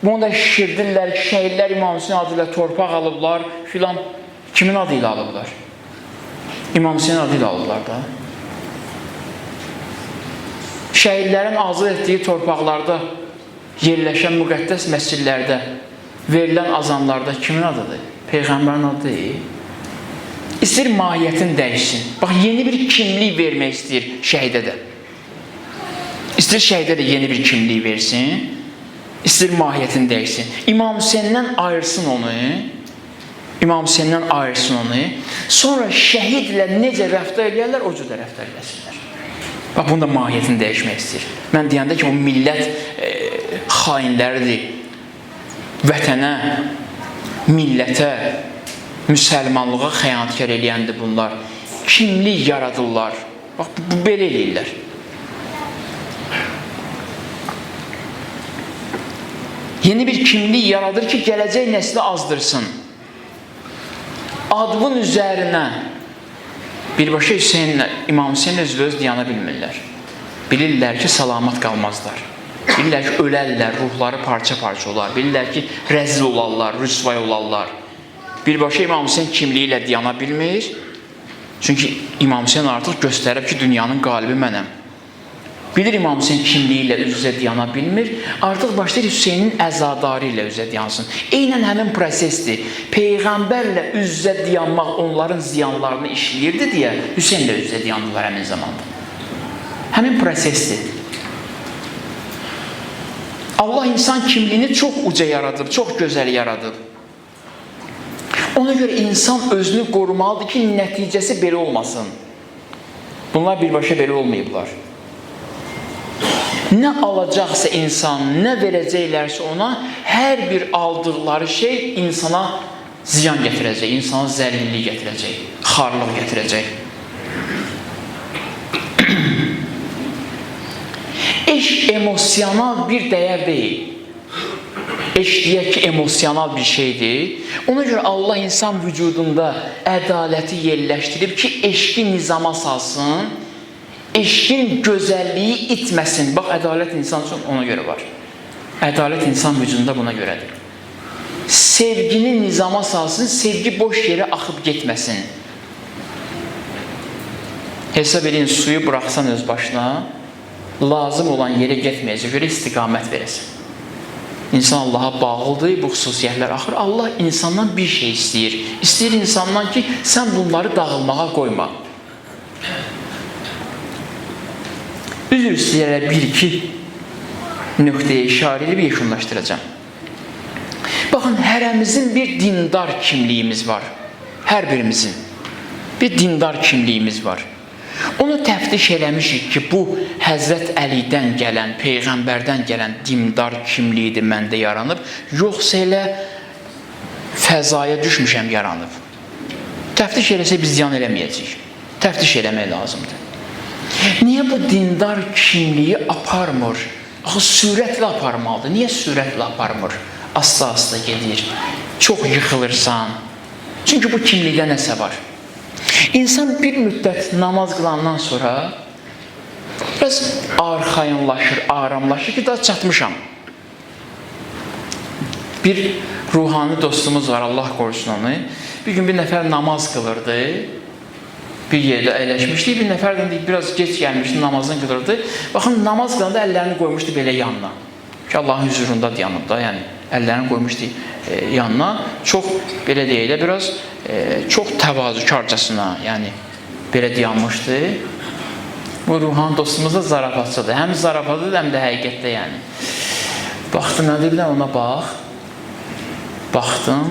bunu da şişirdirlər ki, şəhidlər İmam Hüseyn adıyla torpaq alıblar, filan. Kimin adıyla alıblar? İmam Hüseyn adıyla alıblar da. Şəhidlərin azad etdiyi torpaqlarda yerləşən müqəddəs məscidlərdə verilən azanlarda kimin adıdır? Peyğəmbərin adı deyil. İstəyir mahiyyətini dəyişsin. Bax, yeni bir kimlik vermək istəyir şəhidə də. İstəyir şəhidə də yeni bir kimlik versin. İstəyir mahiyyətini dəyişsin. İmam Hüseyndən ayırsın onu. İmam Hüseyndən ayırsın onu. Sonra şəhidlə necə rəftar edirlər, o cürdə rəftar edəsinlər. Bax, bunu da mahiyyətini dəyişmək istəyir. Mən deyəndə ki, o millət xainləridir. Vətənə, millətə, müsəlmanlığa xəyanətkar eləyəndir bunlar. Kimlik yaradırlar. Bax, belə eləyirlər. Yeni bir kimlik yaradır ki, gələcək nəsli azdırsın. Adının üzərinə birbaşa İmam Hüseyin öz diyana bilmirlər. Bilirlər ki, salamat qalmazlar. Bilirlər ki, ölərlər, ruhları parça-parça olar. Bilirlər ki, rəzil olarlar, rüsvay olarlar. Birbaşa İmam Hüseyin kimliyi ilə diyana bilmir. Çünki İmam Hüseyin artıq göstərib ki, dünyanın qalibi mənəm. Bilir İmam Hüseyin kimliyi ilə üz-üzə diyana bilmir. Artıq başlayır Hüseynin əzadarı ilə üz-üzə diyansın. Eynən həmin prosesdir. Peyğəmbərlə üz-üzə diyanmaq onların ziyanlarını işləyirdi deyə Hüseyin ilə üz-üzə diyandılar həmin zamanda. Həmin prosesdir. Allah insan kimliyini çox uca yaradıb, çox gözəl yaradıb. Ona görə insan özünü qorumalıdır ki, nəticəsi belə olmasın. Bunlar birbaşa belə olmayıblar. Nə alacaqsa insan, nə verəcəklərsə ona, hər bir aldıqları şey insana ziyan gətirəcək, insana zəlillik gətirəcək, xarlıq gətirəcək. Eşq emosional bir dəyər deyil. Eşq deyək ki, emosional bir şeydir. Ona görə Allah insan vücudunda ədaləti yerləşdirib ki, eşqi nizama salsın, eşqin gözəlliyi itməsin. Bax, ədalət insan üçün ona görə var. Ədalət insan vücudunda buna görədir. Sevgini nizama salsın, sevgi boş yerə axıb getməsin. Hesab edin, suyu bıraxsan öz başına, lazım olan yerə getməyəcək, görə istiqamət verəsin. İnsan Allaha bağlıdır, bu xüsusiyyətlər axır. Allah insandan bir şey istəyir. İstəyir insandan ki, sən bunları dağılmağa qoyma. Üzr istəyərək bir-iki nöqtəyə işarə edib yekunlaşdıracağım. Baxın, hərəmizin bir dindar kimliyimiz var. Hər birimizin bir dindar kimliyimiz var. Onu təftiş eləmişik ki, bu Həzrət Əlidən gələn, Peyğəmbərdən gələn dindar kimliyidir məndə yaranıb, yoxsa elə fəzaya düşmüşəm yaranıb. Təftiş eləsə biz ziyan eləməyəcəyik. Təftiş eləmək lazımdır. Niyə bu dindar kimliyi aparmır? Axı, sürətlə aparmalıdır. Niyə sürətlə aparmır? Asta-asta gedir. Çox yıxılırsan. Çünki bu kimlikdə nəsə var. İnsan bir müddət namaz qılandan sonra biraz arxayınlaşır, aramlaşır ki, daha çatmışam. Bir ruhani dostumuz var, Allah qorusun onu. Bir gün bir nəfər namaz qılırdı. Bir yerdə əyləşmişdik, bir nəfər biraz geç gəlmişdi, namazını qılırdı. Baxın, namaz qılanda əllərini qoymuşdu belə yanına. ki Allahın huzurunda dayanıb da, yəni əllərini qoymuşdu yanına, çox belə deyək də biraz çox təvazükarcasına, yəni belə dayanmışdı. Bu ruhani dostumuz da zarafatçıdır. Həm zarafatdır, həm də həqiqətdə, yəni. Baxdım, nə deyirlər, ona bax. Baxdım,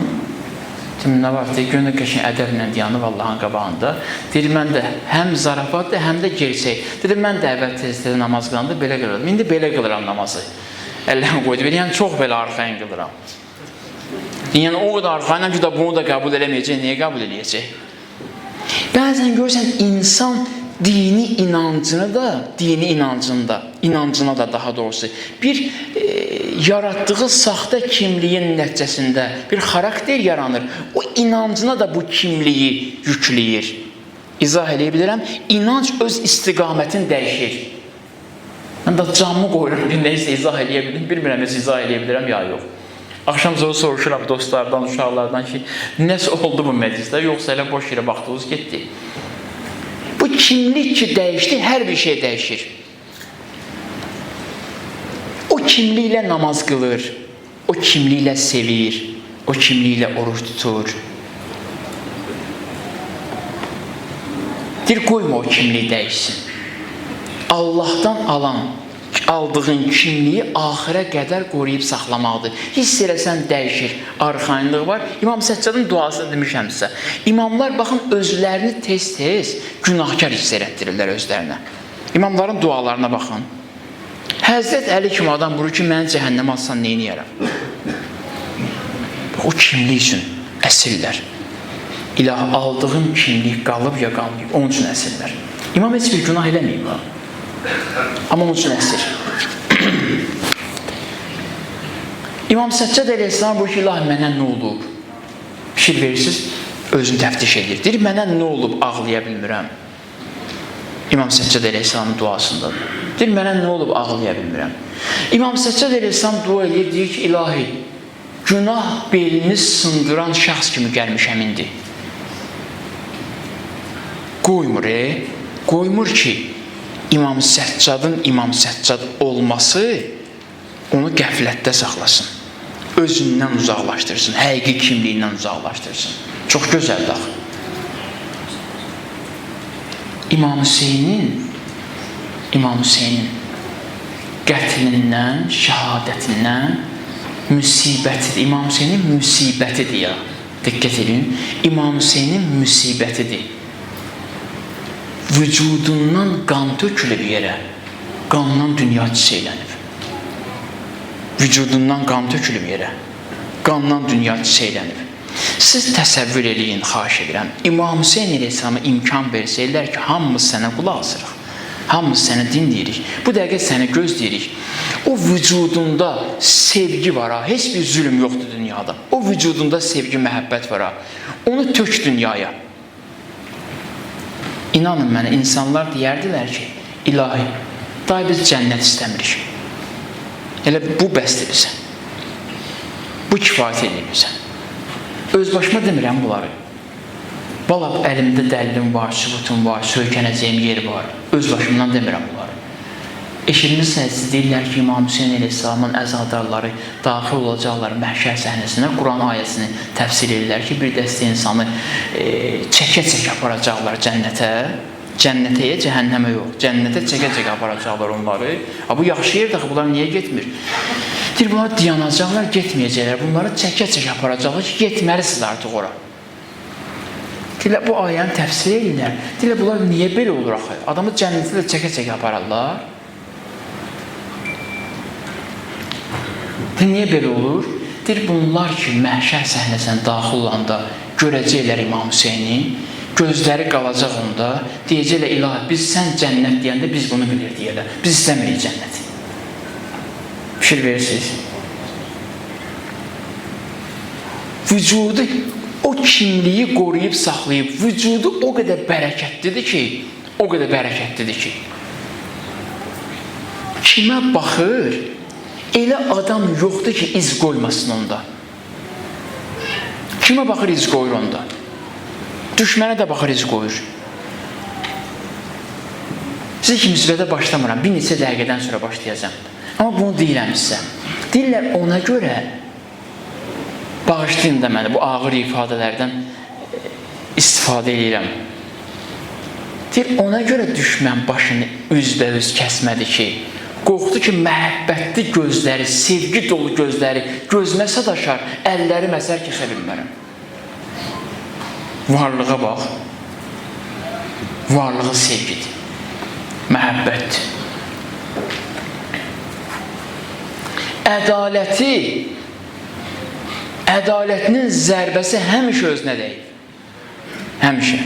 dedim, nə var, deyir, gönül qəşəng ədəblə dayanıb Allahın qabağında. Deyir, mən də həm zarafatdır, həm də gerçək. Dedim, mən də əvvəl tez-tez namaz qılanda belə qılırdım. İndi belə qılıram namazı. Əllərini qoydu, yəni çox belə arxayın qılıram. Yəni o qədər arxayınam ki, bunu da qəbul eləməyəcək, niyə qəbul eləyəcək? Bəzən görürsən, insan dini inancına da daha doğrusu bir yaratdığı saxta kimliyin nəticəsində bir xarakter yaranır. O inancına da bu kimliyi yükləyir. İzah eləyə bilirəm, inanc öz istiqamətini dəyişir. Mən də camımı qoyuram, neysə izah eləyə bildim, bilmirəm, izah eləyə bilirəm, ya yox. Axşam sonra soruşuram dostlardan, uşaqlardan ki, nəsə oldu bu məclisdə, yoxsa elə boş yerə vaxtımız getdi. Bu kimlik ki dəyişdi, hər bir şey dəyişir. O kimliklə namaz qılır, o kimliklə sevir, o kimliklə oruç tutur. Deyir, qoyma o kimliyi dəyişsin. Allahdan aldığın kimliyi axirə qədər qoruyub saxlamaqdır. Hiss eləsən dəyişir, arxayınlıq var. İmam Səccadın duasını demişəmsə, imamlar baxın özlərini tez-tez günahkar hiss elətdirirlər özlərinə. İmamların dualarına baxın. Həzrət Əli kimi adam vurur ki, məni cəhənnəmə alsan neyniyərəm? O kimlik üçün əsirlər. İlah, aldığım kimlik qalıb ya qalmayıb, onun üçün əsirlər. İmam heç bir günah eləməyib ha. Amma onun üçün əsir. İmam Səccad əleyhissalam buyur ki, ilahi, mənə nə olub? Fikir verirsiniz, özünü təftiş edir. Deyir, mənə nə olub, ağlaya bilmirəm. İmam Səccad əleyhissalamın duasındadır. Deyir, mənə nə olub, ağlaya bilmirəm. İmam Səccad əleyhissalam dua edir, deyir ki, ilahi, günah belini sındıran şəxs kimi gəlmişəm indi. Qoymur ki, İmam Səccadın İmam Səccad olması onu qəflətdə saxlasın. Özündən uzaqlaşdırsın, həqiqi kimliyindən uzaqlaşdırsın. Çox gözəldir axı. İmam Hüseynin qətlindən, şəhadətindən müsibətidir. İmam Hüseynin müsibətidir ya. Diqqət edin. İmam Hüseynin müsibətidir. Vücudundan qan tökülüb yerə, qandan dünya çiçəklənib. Vücudundan qan tökülüb yerə, qandan dünya çiçəklənib. Siz təsəvvür eləyin, xahiş edirəm. İmam Hüseyin əleyhissalama imkan versəylər ki, hamımız sənə qulaq asırıq, hamımız sənə dinləyirik, bu dəqiqə səni gözləyirik. O vücudunda sevgi var ha, heç bir zülm yoxdur dünyada. O vücudunda sevgi, məhəbbət var ha, onu tök dünyaya. İnanın mənə, insanlar deyərdilər ki, ilahi, daha biz cənnət istəmirik. Elə bu bəsdir bizə. Bu kifayət edir bizə. Öz başıma demirəm bunları. Valla əlimdə dəlilim var, sübutum var, söykənəcəyim yer var. Öz başımdan demirəm bunları. Eşitmişsiniz, deyirlər ki, İmam Hüseyin əleyhissalamın əzadarları daxil olacaqlar məhşər səhnəsinə. Quran ayəsini təfsir edirlər ki, bir dəstə insanı çəkə-çəkə aparacaqlar cənnətə. Cənnətə, cəhənnəmə yox. Cənnətə çəkə-çəkə aparacaqlar onları. Bu yaxşı yerdir, bunlar niyə getmir? Deyir, bunlar dayanacaqlar, getməyəcəklər. Bunları çəkə-çəkə aparacaqlar ki, getməlisiniz artıq ora. Deyirlər, bu ayəni təfsir edirlər. Deyirlər, bunlar niyə belə olur axı? Adamı cənnətə də çəkə-çəkə apararlar. Niyə belə olur? Deyir, bunlar ki, məhşər səhnəsinə daxil olanda görəcəklər İmam Hüseyni, gözləri qalacaq onda, deyəcəklər, ilahi, biz sən cənnət deyəndə biz bunu bilir deyərlər. Biz istəmirik cənnəti. Fikir verirsiniz. Vücudu o kimliyi qoruyub, saxlayıb, vücudu o qədər bərəkətlidir ki, kimə baxır, elə adam yoxdur ki, iz qoymasın onda. Kimə baxır, iz qoyur onda? Düşmənə də baxır, iz qoyur. Sizə ki, müsibətə başlamıram, bir neçə dəqiqədən sonra başlayacağım. Amma bunu deyirəm sizə. Deyirlər, ona görə, bağışlayın da mənə, bu ağır ifadələrdən istifadə edirəm. Deyir, ona görə düşmən başını üzbəüz kəsmədi ki, qorxdu ki, məhəbbətli gözləri, sevgi dolu gözləri gözmə sataşar, əlləri məsər kəsə bilmərəm. Varlığa bax, varlığı sevgidir, məhəbbətdir. Ədalətinin zərbəsi həmişə özünə deyil. Həmişə.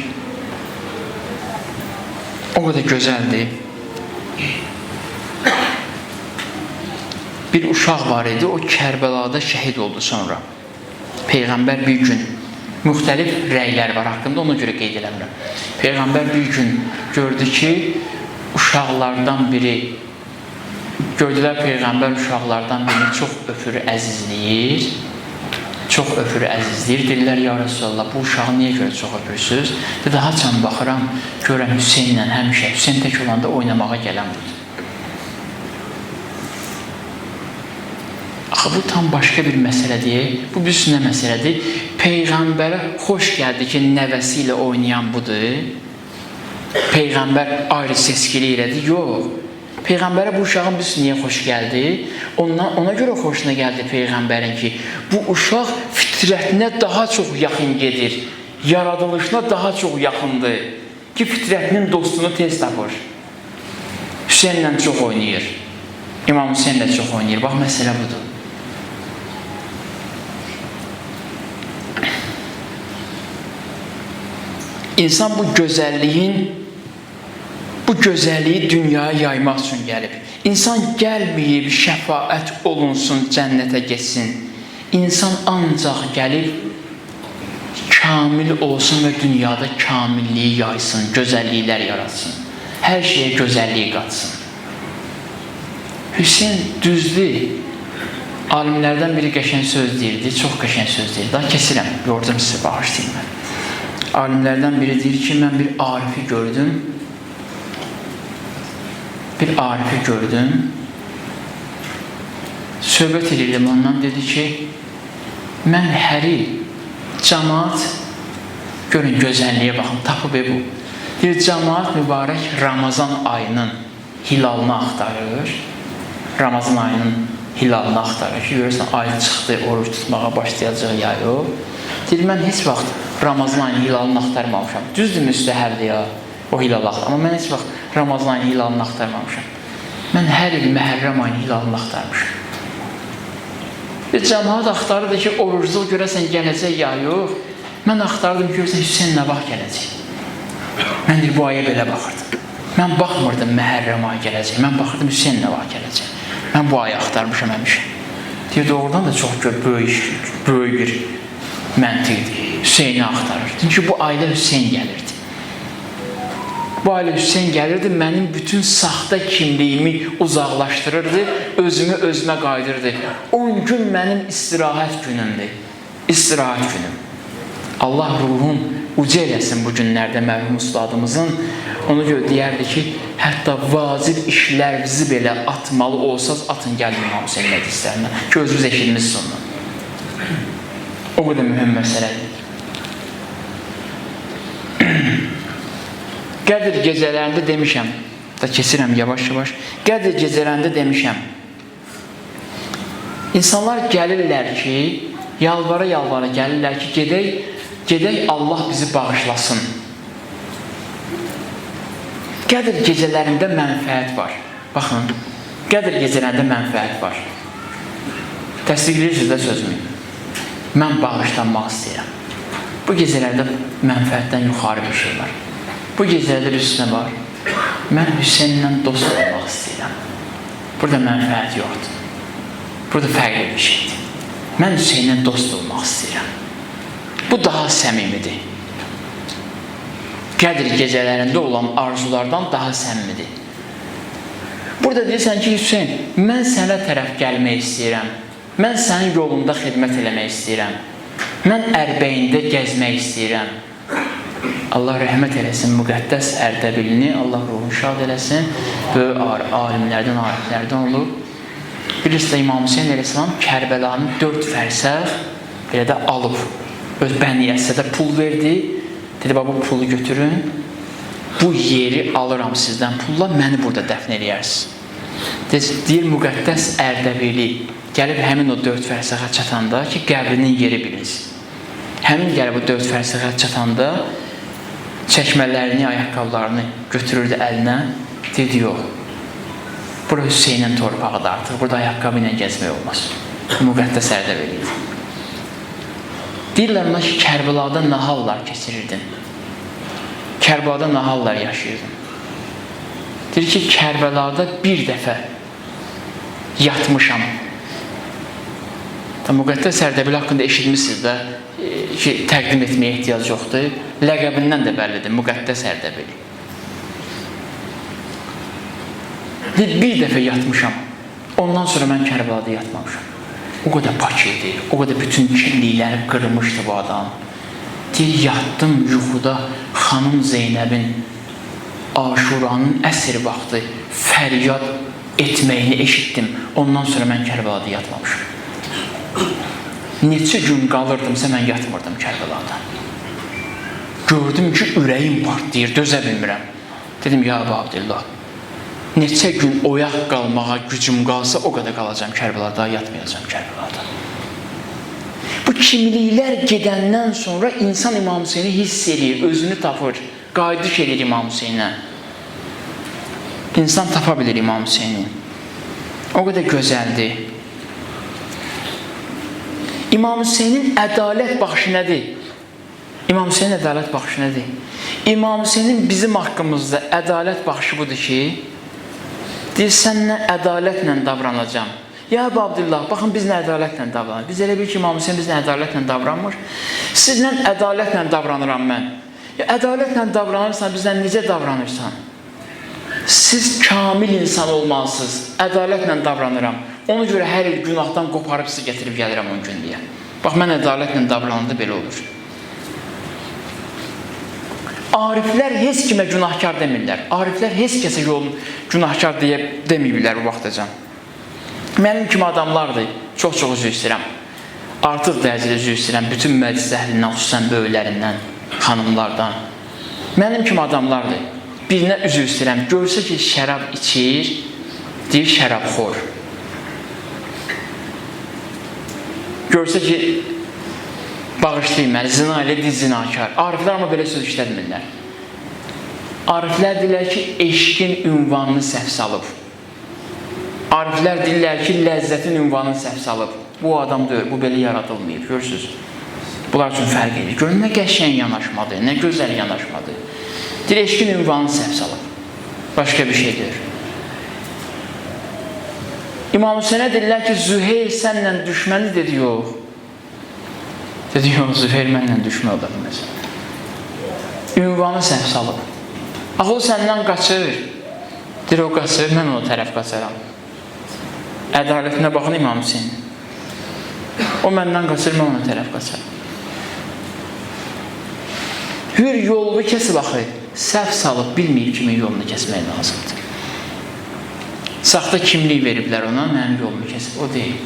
O qədər gözəldir. Bir uşaq var idi, o Kərbəlada şəhid oldu sonra. Peyğəmbər bir gün, müxtəlif rəylər var haqqında, ona görə qeyd eləmirəm. Peyğəmbər bir gün gördü ki, uşaqlardan biri, gördülər Peyğəmbər uşaqlardan birini çox öpür, əzizləyir. Çox öpür, əzizləyir. Deyirlər, ya Resulallah, bu uşağı niyə görə çox öpürsünüz? Dedi, haçan baxıram, görəm Hüseynlə həmişə, Hüseyn tək olanda oynamağa gələn budur. Axı, bu tam başqa bir məsələdir. Bu bir sünə məsələdir. Peyğəmbərə xoş gəldi ki, nəvəsi ilə oynayan budur. Peyğəmbər ayrı seçkili elədi. Yox. Peyğəmbərə bu uşağın bir niyə xoş gəldi? Ona görə xoşuna gəldi Peyğəmbərin ki, bu uşaq fitrətinə daha çox yaxın gedir. Yaradılışına daha çox yaxındır. Ki, fitrətinin dostunu tez tapır. Hüseynlə çox oynayır. İmam Hüseynlə çox oynayır. Bax, məsələ budur. İnsan bu gözəlliyi dünyaya yaymaq üçün gəlib. İnsan gəlməyib, şəfaət olunsun, cənnətə geçsin. İnsan ancaq gəlib, kamil olsun və dünyada kamilliyi yaysın, gözəlliklər yaratsın. Hər şeyə gözəlliyi qatsın. Hüseyn düzdür, alimlərdən biri qəşəng söz deyirdi, çox qəşəng söz deyirdi. Daha kesirəm, yordum sizə, bağışlayın mən. Alimlərdən biri deyir ki, mən bir arifi gördüm. Söhbət edirdim ondan, dedi ki, mən hər il cəmaat, görün gözəlliyə baxın, tapıb bu. Deyir, cəmaat mübarək Ramazan ayının hilalını axtarır. Ramazan ayının hilalını axtarır ki, görürsən, ay çıxdı, oruç tutmağa başlayacaq ya yox. Deyir, mən heç vaxt Ramazan ayının hilalını axtarmamışam. Düzdür müstəhərdir ya, o hilal axtar. Amma mən heç vaxt Ramazan ayının hilalını axtarmamışam. Mən hər il Məhərrəm ayının hilalını axtarmışam. Bir cəmaat axtarırdı ki, orucluq görəsən gələcək ya yox. Mən axtardım ki, görəsən Hüseyin nə vaxt gələcək. Mən bu aya belə baxırdım. Mən baxmırdım Məhərrəm ayı gələcək. Mən baxırdım Hüseyin nə vaxt gələcək. Mən bu ayı axtarmışam həmişə. Deyir, doğrudan da çox böyük bir məntiqdir. Hüseyini axtarır. Çünki bu ayda Hüseyin gəlirdi. Bu ailə Hüseyin gəlirdi, mənim bütün saxta kimliyimi uzaqlaşdırırdı, özümü özümə qaydırdı. 10 gün mənim istirahət günümdür. İstirahət günüm. Allah ruhun uca eləsin bu günlərdə mərhum ustadımızın. Ona görə deyərdi ki, hətta vacib işlərinizi belə atmalı olsaz, atın gəlin İmam Hüseyin məclislərindən. Ki, özünüz eşitmişsiniz ondan. O qədər mühüm məsələdir. Qədir gecələrində demişəm, da kesirəm yavaş-yavaş, Qədir gecələrində demişəm, insanlar gəlirlər ki, yalvara gəlirlər ki, gedək Allah bizi bağışlasın. Qədir gecələrində mənfəət var. Baxın, Qədir gecələrində mənfəət var. Təsdiqləyirsiniz də sözümü. Mən bağışlanmaq istəyirəm. Bu gecələrdə mənfəətdən yuxarı bir şey var. Bu gecələrdə bir üstünə var. Mən Hüseynlə dost olmaq istəyirəm. Burada mənfəət yoxdur. Burada fərqli bir şeydir. Mən Hüseynlə dost olmaq istəyirəm. Bu daha səmimidir. Qədir gecələrində olan arzulardan daha səmimidir. Burada deyirsən ki, Hüseyn, mən sənə tərəf gəlmək istəyirəm. Mən sənin yolunda xidmət eləmək istəyirəm. Mən ərbəyində gəzmək istəyirəm. Allah rəhmət eləsin müqəddəs Ərdəbilini, Allah ruhunu şad eləsin. Böyük alimlərdən, ariflərdən olub. Bilirsiniz, İmam Hüseyin əleyhissalam Kərbəlanı 4 fərsəx belə də alıb. Öz bəniyəsə də pul verdi. Dedi, bu pulu götürün. Bu yeri alıram sizdən pulla, məni burada dəfn eləyərsiniz. Deyir, müqəddəs Ərdəbili gəlib həmin o 4 fərsəxə çatanda ki, qəbrinin yeri bilinsin. Həmin gəlib o 4 fərsəxə çatanda çəkmələrini, ayaqqablarını götürürdü əlinə. Dedi, yox, bura Hüseynin torpağıdır artıq, burada ayaqqabı ilə gəzmək olmaz. Müqəddəs Ərdəbili idi. Deyirlər ona ki, Kərbəlada nahallar keçirirdin. Kərbəlada nahallar yaşayırdın. Deyir ki, Kərbəlada bir dəfə yatmışam. Müqəddəs Ərdəbili haqqında eşitmişsiniz də ki, təqdim etməyə ehtiyac yoxdur. Ləqəbindən də bəllidir, Müqəddəs Ərdəbili. Deyir, bir dəfə yatmışam. Ondan sonra mən Kərbəlada yatmamışam. O qədər pak idi, o qədər bütün kimlikləri qırmışdı bu adam. Deyir, yatdım yuxuda xanım Zeynəbin Aşuranın əsr vaxtı fəryad etməyini eşitdim. Ondan sonra mən Kərbəlada yatmamışam. Neçə gün qalırdımsa mən yatmırdım Kərbəlada. Gördüm ki, ürəyim partlayır, dözə bilmirəm. Dedim, ya Abdillah, neçə gün oyaq qalmağa gücüm qalsa o qədər qalacam Kərbəlada, yatmayacam Kərbəlada. Bu kimliklər gedəndən sonra insan İmam Hüseyni hiss edir, özünü tapır, qayıdış edir İmam Hüseynə. İnsan tapa bilir İmam Hüseyni. O qədər gözəldir. İmam Hüseynin ədalət baxışı nədir? İmam Hüseynin ədalət baxışı nədir? İmam Hüseynin bizim haqqımızda ədalət baxışı budur ki, deyir, sənlə ədalətlə davranacam. Ya Abdillah, baxın, biz nə ədalətlə davranır. Biz elə bil ki, İmam Hüseyin bizlə ədalətlə davranmır. Sizlə ədalətlə davranıram mən. Ya, ədalətlə davranırsan, bizlə necə davranırsan? Siz kamil insan olmalısınız. Ədalətlə davranıram. Ona görə hər il günahdan qoparıb sizi gətirib gəlirəm 10 gün deyə. Bax, mən ədalətlə davrananda belə olur. Ariflər heç kimə günahkar demirlər. Ariflər heç kəsə yolun günahkar deməyiblər bu vaxtacan. Mənim kimi adamlardır. Çox-çox üzr istəyirəm. Artıq dərəcədə üzr istəyirəm. Bütün məclis əhlindən, xüsusən böyüklərindən, xanımlardan. Mənim kimi adamlardır. Birinə üzr istəyirəm. Görsə ki, şərab içir, deyir şərabxor. Görsə ki, bağışlayın məni, zina ilə deyir zinakar. Ariflər amma belə söz işlətmirlər. Ariflər deyirlər ki, eşqin ünvanını səhv salıb. Ariflər deyirlər ki, ləzzətin ünvanını səhv salıb. Bu adam deyil, bu belə yaradılmayıb, görürsünüz. Bunlar üçün fərq edir. Görün, nə qəşəng yanaşmadır, nə gözəl yanaşmadır. Deyir, eşqin ünvanını səhv salıb. Başqa bir şey deyir. İmam Hüseynə deyirlər ki, Züheyr sənlə düşməni, dedi, yox. Dedi, yox, Züheyr mənlə düşmə oda bilməz. Ünvanı səhv salıb. Axı, o səndən qaçır. Deyir, o qaçır, mən ona tərəf qaçaram. Ədalətinə baxın İmam Hüseyin. O məndən qaçır, mən ona tərəf qaçaram. Hür yolunu kəsib axı, səhv salıb bilməyib kimin yolunu kəsmək lazımdır. Saxta kimlik veriblər ona, mənim yolumu kəsib, o deyil.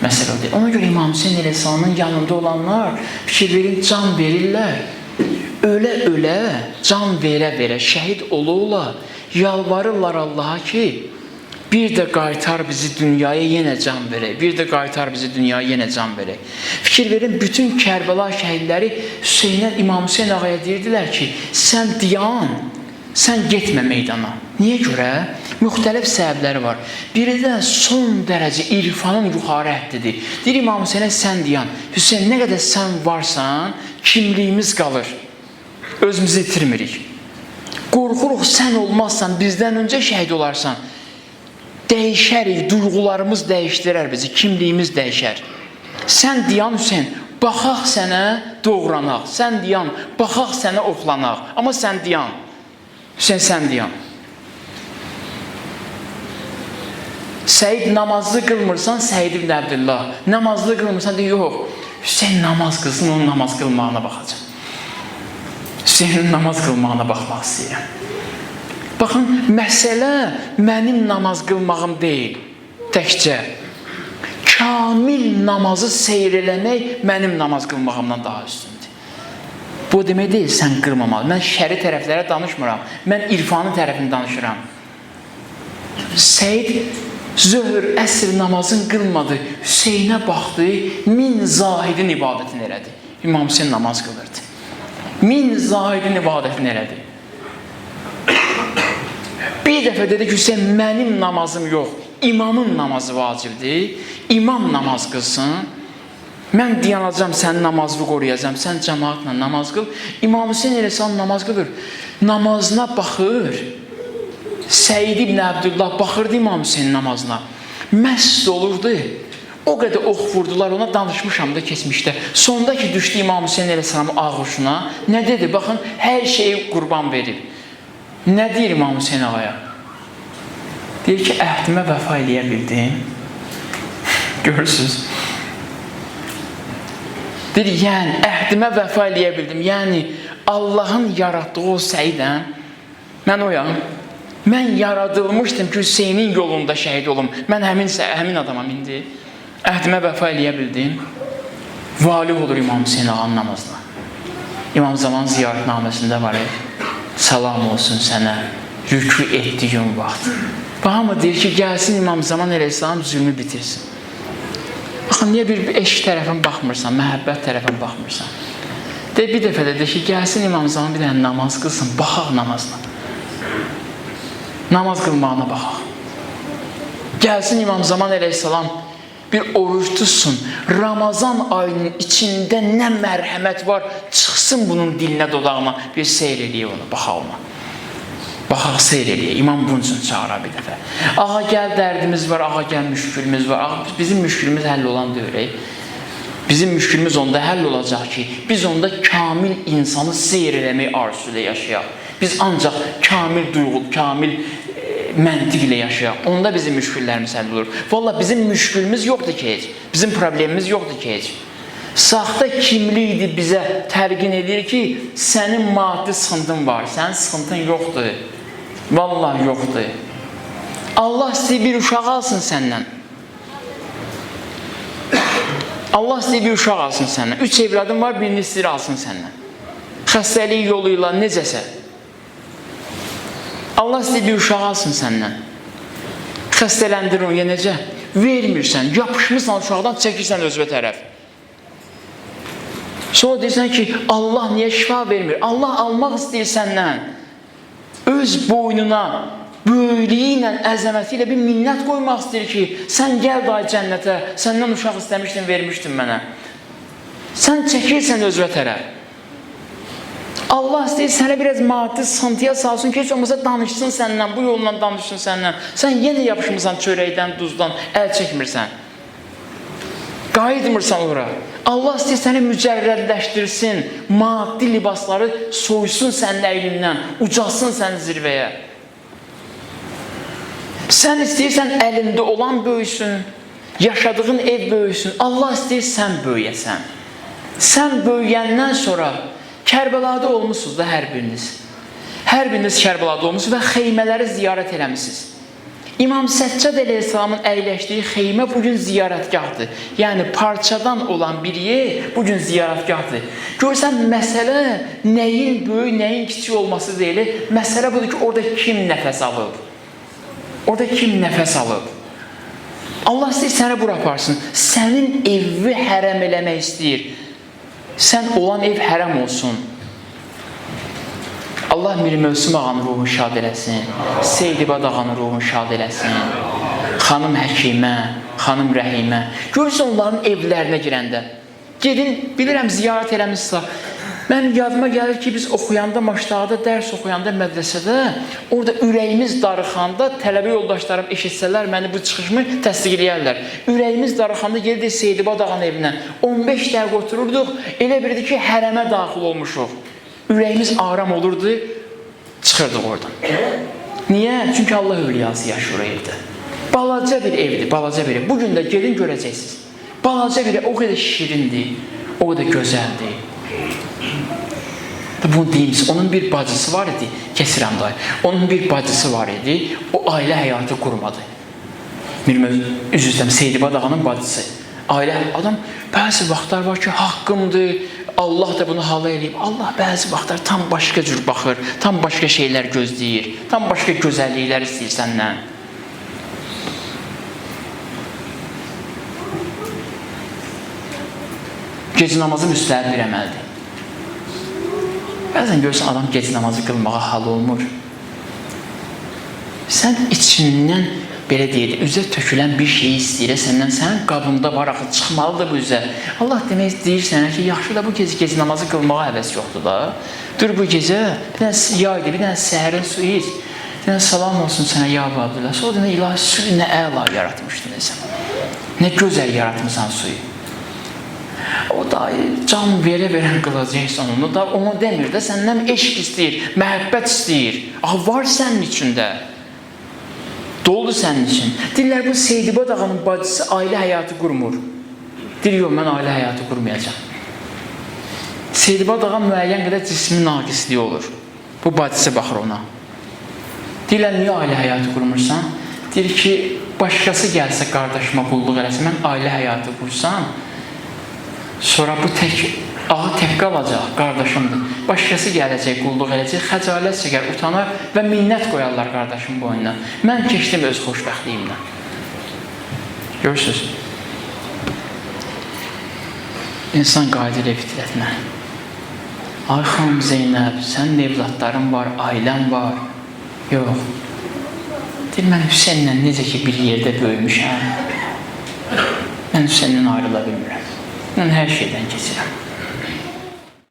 Məsələ o deyil. Ona görə İmam Hüseyin əleyhissalamın yanında olanlar fikir verin, can verirlər. Ölə-ölə, can verə-verə, şəhid ola-ola yalvarırlar Allaha ki, bir də qaytar bizi dünyaya yenə can verək, bir də qaytar bizi dünyaya yenə can verək. Fikir verin, bütün Kərbəla şəhidləri Hüseynə, İmam Hüseyin ağaya deyirdilər ki, sən diyan, sən getmə meydana. Niyə görə? Müxtəlif səbəbləri var. Biri də son dərəcə irfanın yuxarı həddidir. Deyir İmam Hüseynə, sən diyan, Hüseyin, nə qədər sən varsan, kimliyimiz qalır. Özümüzü itirmirik. Qorxuruq, sən olmazsan, bizdən öncə şəhid olarsan. Dəyişərik, duyğularımız dəyişdirər bizi, kimliyimiz dəyişər. Sən diyan Hüseyin, baxaq sənə doğranaq. Sən diyan, baxaq sənə oxlanaq. Amma sən diyan. Hüseyin, sən diyan. Səid namazlı qılmırsan, Səid ibn Əbdillah. Namazlı qılmırsan, deyir, yox. Hüseyin namaz qılsın, onun namaz qılmağına baxacaq. Hüseynin namaz qılmağına baxmaq istəyirəm. Baxın, məsələ mənim namaz qılmağım deyil, təkcə. kamil namazı seyr eləmək mənim namaz qılmağımdan daha üstündür. Bu demək deyil, sən qırmamalı. Mən şəri tərəflərə danışmıram. Mən irfanı tərəfini danışıram. Səid zöhr, əsr namazın qılmadı. Hüseynə baxdı, 1000 zahidin ibadətini elədi. İmam Hüseyn namaz qılırdı. 1000 zahidin ibadətini elədi. Bir dəfə dedi ki, Hüseyn, mənim namazım yox, imamın namazı vacibdir. İmam namaz qılsın. Mən dayanacam, sən namazını qoruyacam, sən cəmaatla namaz qıl. İmam Hüseyn eləsən namaz qılır. Namazına baxır. Səid ibn Abdullah baxırdı İmam Hüseyn namazına. Məst olurdu. O qədər ox vurdular ona, danışmışam da keçmişdə. Sonda ki, düşdü İmam Hüseyn əleyhissalamın ağuşuna. Nə dedi? Baxın, hər şeyi qurban verib. Nə deyir İmam Hüseyn ağaya? Deyir ki, əhdimə vəfa eləyə bildim. Görürsünüz. Deyir, yəni, əhdimə vəfa eləyə bildim. Yəni, Allahın yaratdığı o Səidəm, mən oyam. Mən yaradılmışdım ki, Hüseynin yolunda şəhid olum. Mən həmin adamam indi. Əhdimə vəfa eləyə bildim. Valih olur İmam Hüseyin ağanın namazına. İmam Zaman ziyarətnaməsində var. Salam olsun sənə, rükü etdiyin vaxt. Baxama deyir ki, gəlsin İmam Zaman əleyhissalam zülmü bitirsin. Baxın, niyə bir eşq tərəfin baxmırsan, məhəbbət tərəfin baxmırsan? Deyir, bir dəfə də deyir ki, gəlsin İmam Zaman bir dənə namaz qılsın, baxaq namazına. Namaz qılmağına baxaq. Gəlsin İmam Zaman əleyhissalam bir oruç tutsun. Ramazan ayının içində nə mərhəmət var, çıxsın bunun dilinə, dodağına, bir seyr eləyək onu, baxaq ona. Baxaq, seyr eləyək. İmam bunun üçün çağıra bir dəfə. Ağa, gəl dərdimiz var, ağa, gəl müşkülümüz var. Ağa, bizim müşkülümüz həll olan deyil. Bizim müşkülümüz onda həll olacaq ki, biz onda kamil insanı seyr eləmək arzusuyla yaşayaq. Biz ancaq kamil duyğu, kamil məntiq ilə yaşayaq. Onda bizim müşküllərimiz həll olur. Vallahi bizim müşkülümüz yoxdur ki heç. Bizim problemimiz yoxdur ki heç. Saxta kimlikdir bizə tərqin edir ki, sənin maddi sıxıntın var, sənin sıxıntın yoxdur. Vallahi yoxdur. Allah istəyir bir uşaq alsın səndən. Allah istəyir bir uşaq alsın səndən. 3 evladın var, birini istəyir alsın səndən. Xəstəlik yoluyla necəsə. Allah istəyir bir uşaq alsın səndən. Xəstələndirir onu, necə? Vermirsən, yapışmışsan uşaqdan, çəkirsən özünə tərəf. Sonra deyirsən ki, Allah niyə şifa vermir? Allah almaq istəyir səndən. Öz boynuna, böyüklüyü ilə, əzəməti ilə bir minnət qoymaq istəyir ki, sən gəl day cənnətə, səndən uşaq istəmişdin, vermişdin mənə. Sən çəkirsən özünə tərəf. Allah istəyir sənə biraz maddi sıxıntıya salsın ki, heç olmasa danışsın səndən, bu yolla danışsın səndən. Sən yenə yapışmırsan çörəkdən, duzdan, əl çəkmirsən. Qayıtmırsan ora. Allah istəyir səni mücərrədləşdirsin, maddi libasları soysun sənin əylindən, ucalsın səni zirvəyə. Sən istəyirsən əlində olan böyüsün, yaşadığın ev böyüsün. Allah istəyir sən böyüyəsən. Sən böyüyəndən sonra Kərbəlada olmuşsunuz da hər biriniz. Hər biriniz Kərbəlada olmuşsunuz və xeymələri ziyarət eləmişsiniz. İmam Səccad əleyhissalamın əyləşdiyi xeymə bugün ziyarətgahdır. Yəni parçadan olan bir yer bugün ziyarətgahdır. Görsən, məsələ nəyin böyük, nəyin kiçik olması deyil. Məsələ budur ki, orada kim nəfəs alıb? Orada kim nəfəs alıb? Allah istəyir səni bura aparsın. Sənin evi hərəm eləmək istəyir. Sən olan ev hərəm olsun. Allah Mir Mövsüm ağanın ruhunu şad eləsin. Seydibad ağanın ruhunu şad eləsin. Xanım Həkimə, xanım Rəhimə. Görürsən onların evlərinə girəndə. Gedin, bilirəm, ziyarət eləmişsə. Mən yadıma gəlir ki, biz oxuyanda, Maşdağda dərs oxuyanda mədrəsədə, orada ürəyimiz darıxanda, tələbə yoldaşlarım eşitsələr, məni bu çıxışımı təsdiqləyərlər. Ürəyimiz darıxanda geldik Seydibad ağanın evinə. 15 dəqiqə otururduq, elə bilirdik ki, hərəmə daxil olmuşuq. Ürəyimiz aram olurdu, çıxırdıq oradan. Niyə? Çünki Allah övliyası yaşır o evdə. Balaca bir evdir, balaca bir ev. Bugün də gelin görəcəksiniz. Balaca bir ev, o qədər şirindir, o qədər gözəldir. Bunu deyim, onun bir bacısı var idi, Kesirəm dayı. Onun bir bacısı var idi, o ailə həyatı qurmadı. Üzr istəyirəm, Seydibad ağanın bacısı. Ailə adam bəzi vaxtlar var ki, haqqımdır, Allah da bunu hala eləyib. Allah bəzi vaxtlar tam başqa cür baxır, tam başqa şeylər gözləyir, tam başqa gözəlliklər istəyir səndən. Gecə namazı müstəhəb bir əməldir. Bəzən görürsən, adam gecə namazı qılmağa hal olmur. Sən içindən, belə deyil, üzə tökülən bir şey istəyir səndən, sənin qabında var, axı, çıxmalıdır bu üzə. Allah demək deyir sənə ki, yaxşı da bu gecə namazı qılmağa həvəs yoxdur da. Dur bu gecə, bir dənə yaydır, bir dənə səhərin suyu iç, bir dənə salam olsun sənə ya Abdullah. Sonra demək, ilahi suyu nə əla yaratmışdın sən, nə gözəl yaratmışsan suyu. O da can verə-verən qılacaqsan onu da, onu demir də, səndən eşq istəyir, məhəbbət istəyir. Var sənin içində. Dolu sənin üçün. Deyirlər, bu Seydibad ağanın bacısı ailə həyatı qurmur. Deyir, yox, mən ailə həyatı qurmayacam. Seydibad ağa müəyyən qədər cismi naqisliyi olur. Bu bacısı baxır ona. Deyirlər, niyə ailə həyatı qurmursan? Deyir ki, başqası gəlsə qardaşıma qulluq eləsə, mən ailə həyatı qursam, sonra bu ağa tək qalacaq, qardaşımdır. Başqası gələcək, qulluq eləcək, xəcalət çəkər, utanar və minnət qoyarlar qardaşım boynuna. Mən keçdim öz xoşbəxtliyimdən. Görürsünüz? İnsan qayıdır fitrətinə. Ay xanım Zeynəb, sənin evladların var, ailən var. Yox. Deyir, mən Hüseynlə necə ki bir yerdə böyümüşəm. Mən Hüseyndən ayrıla bilmirəm. Mən hər şeydən keçirəm.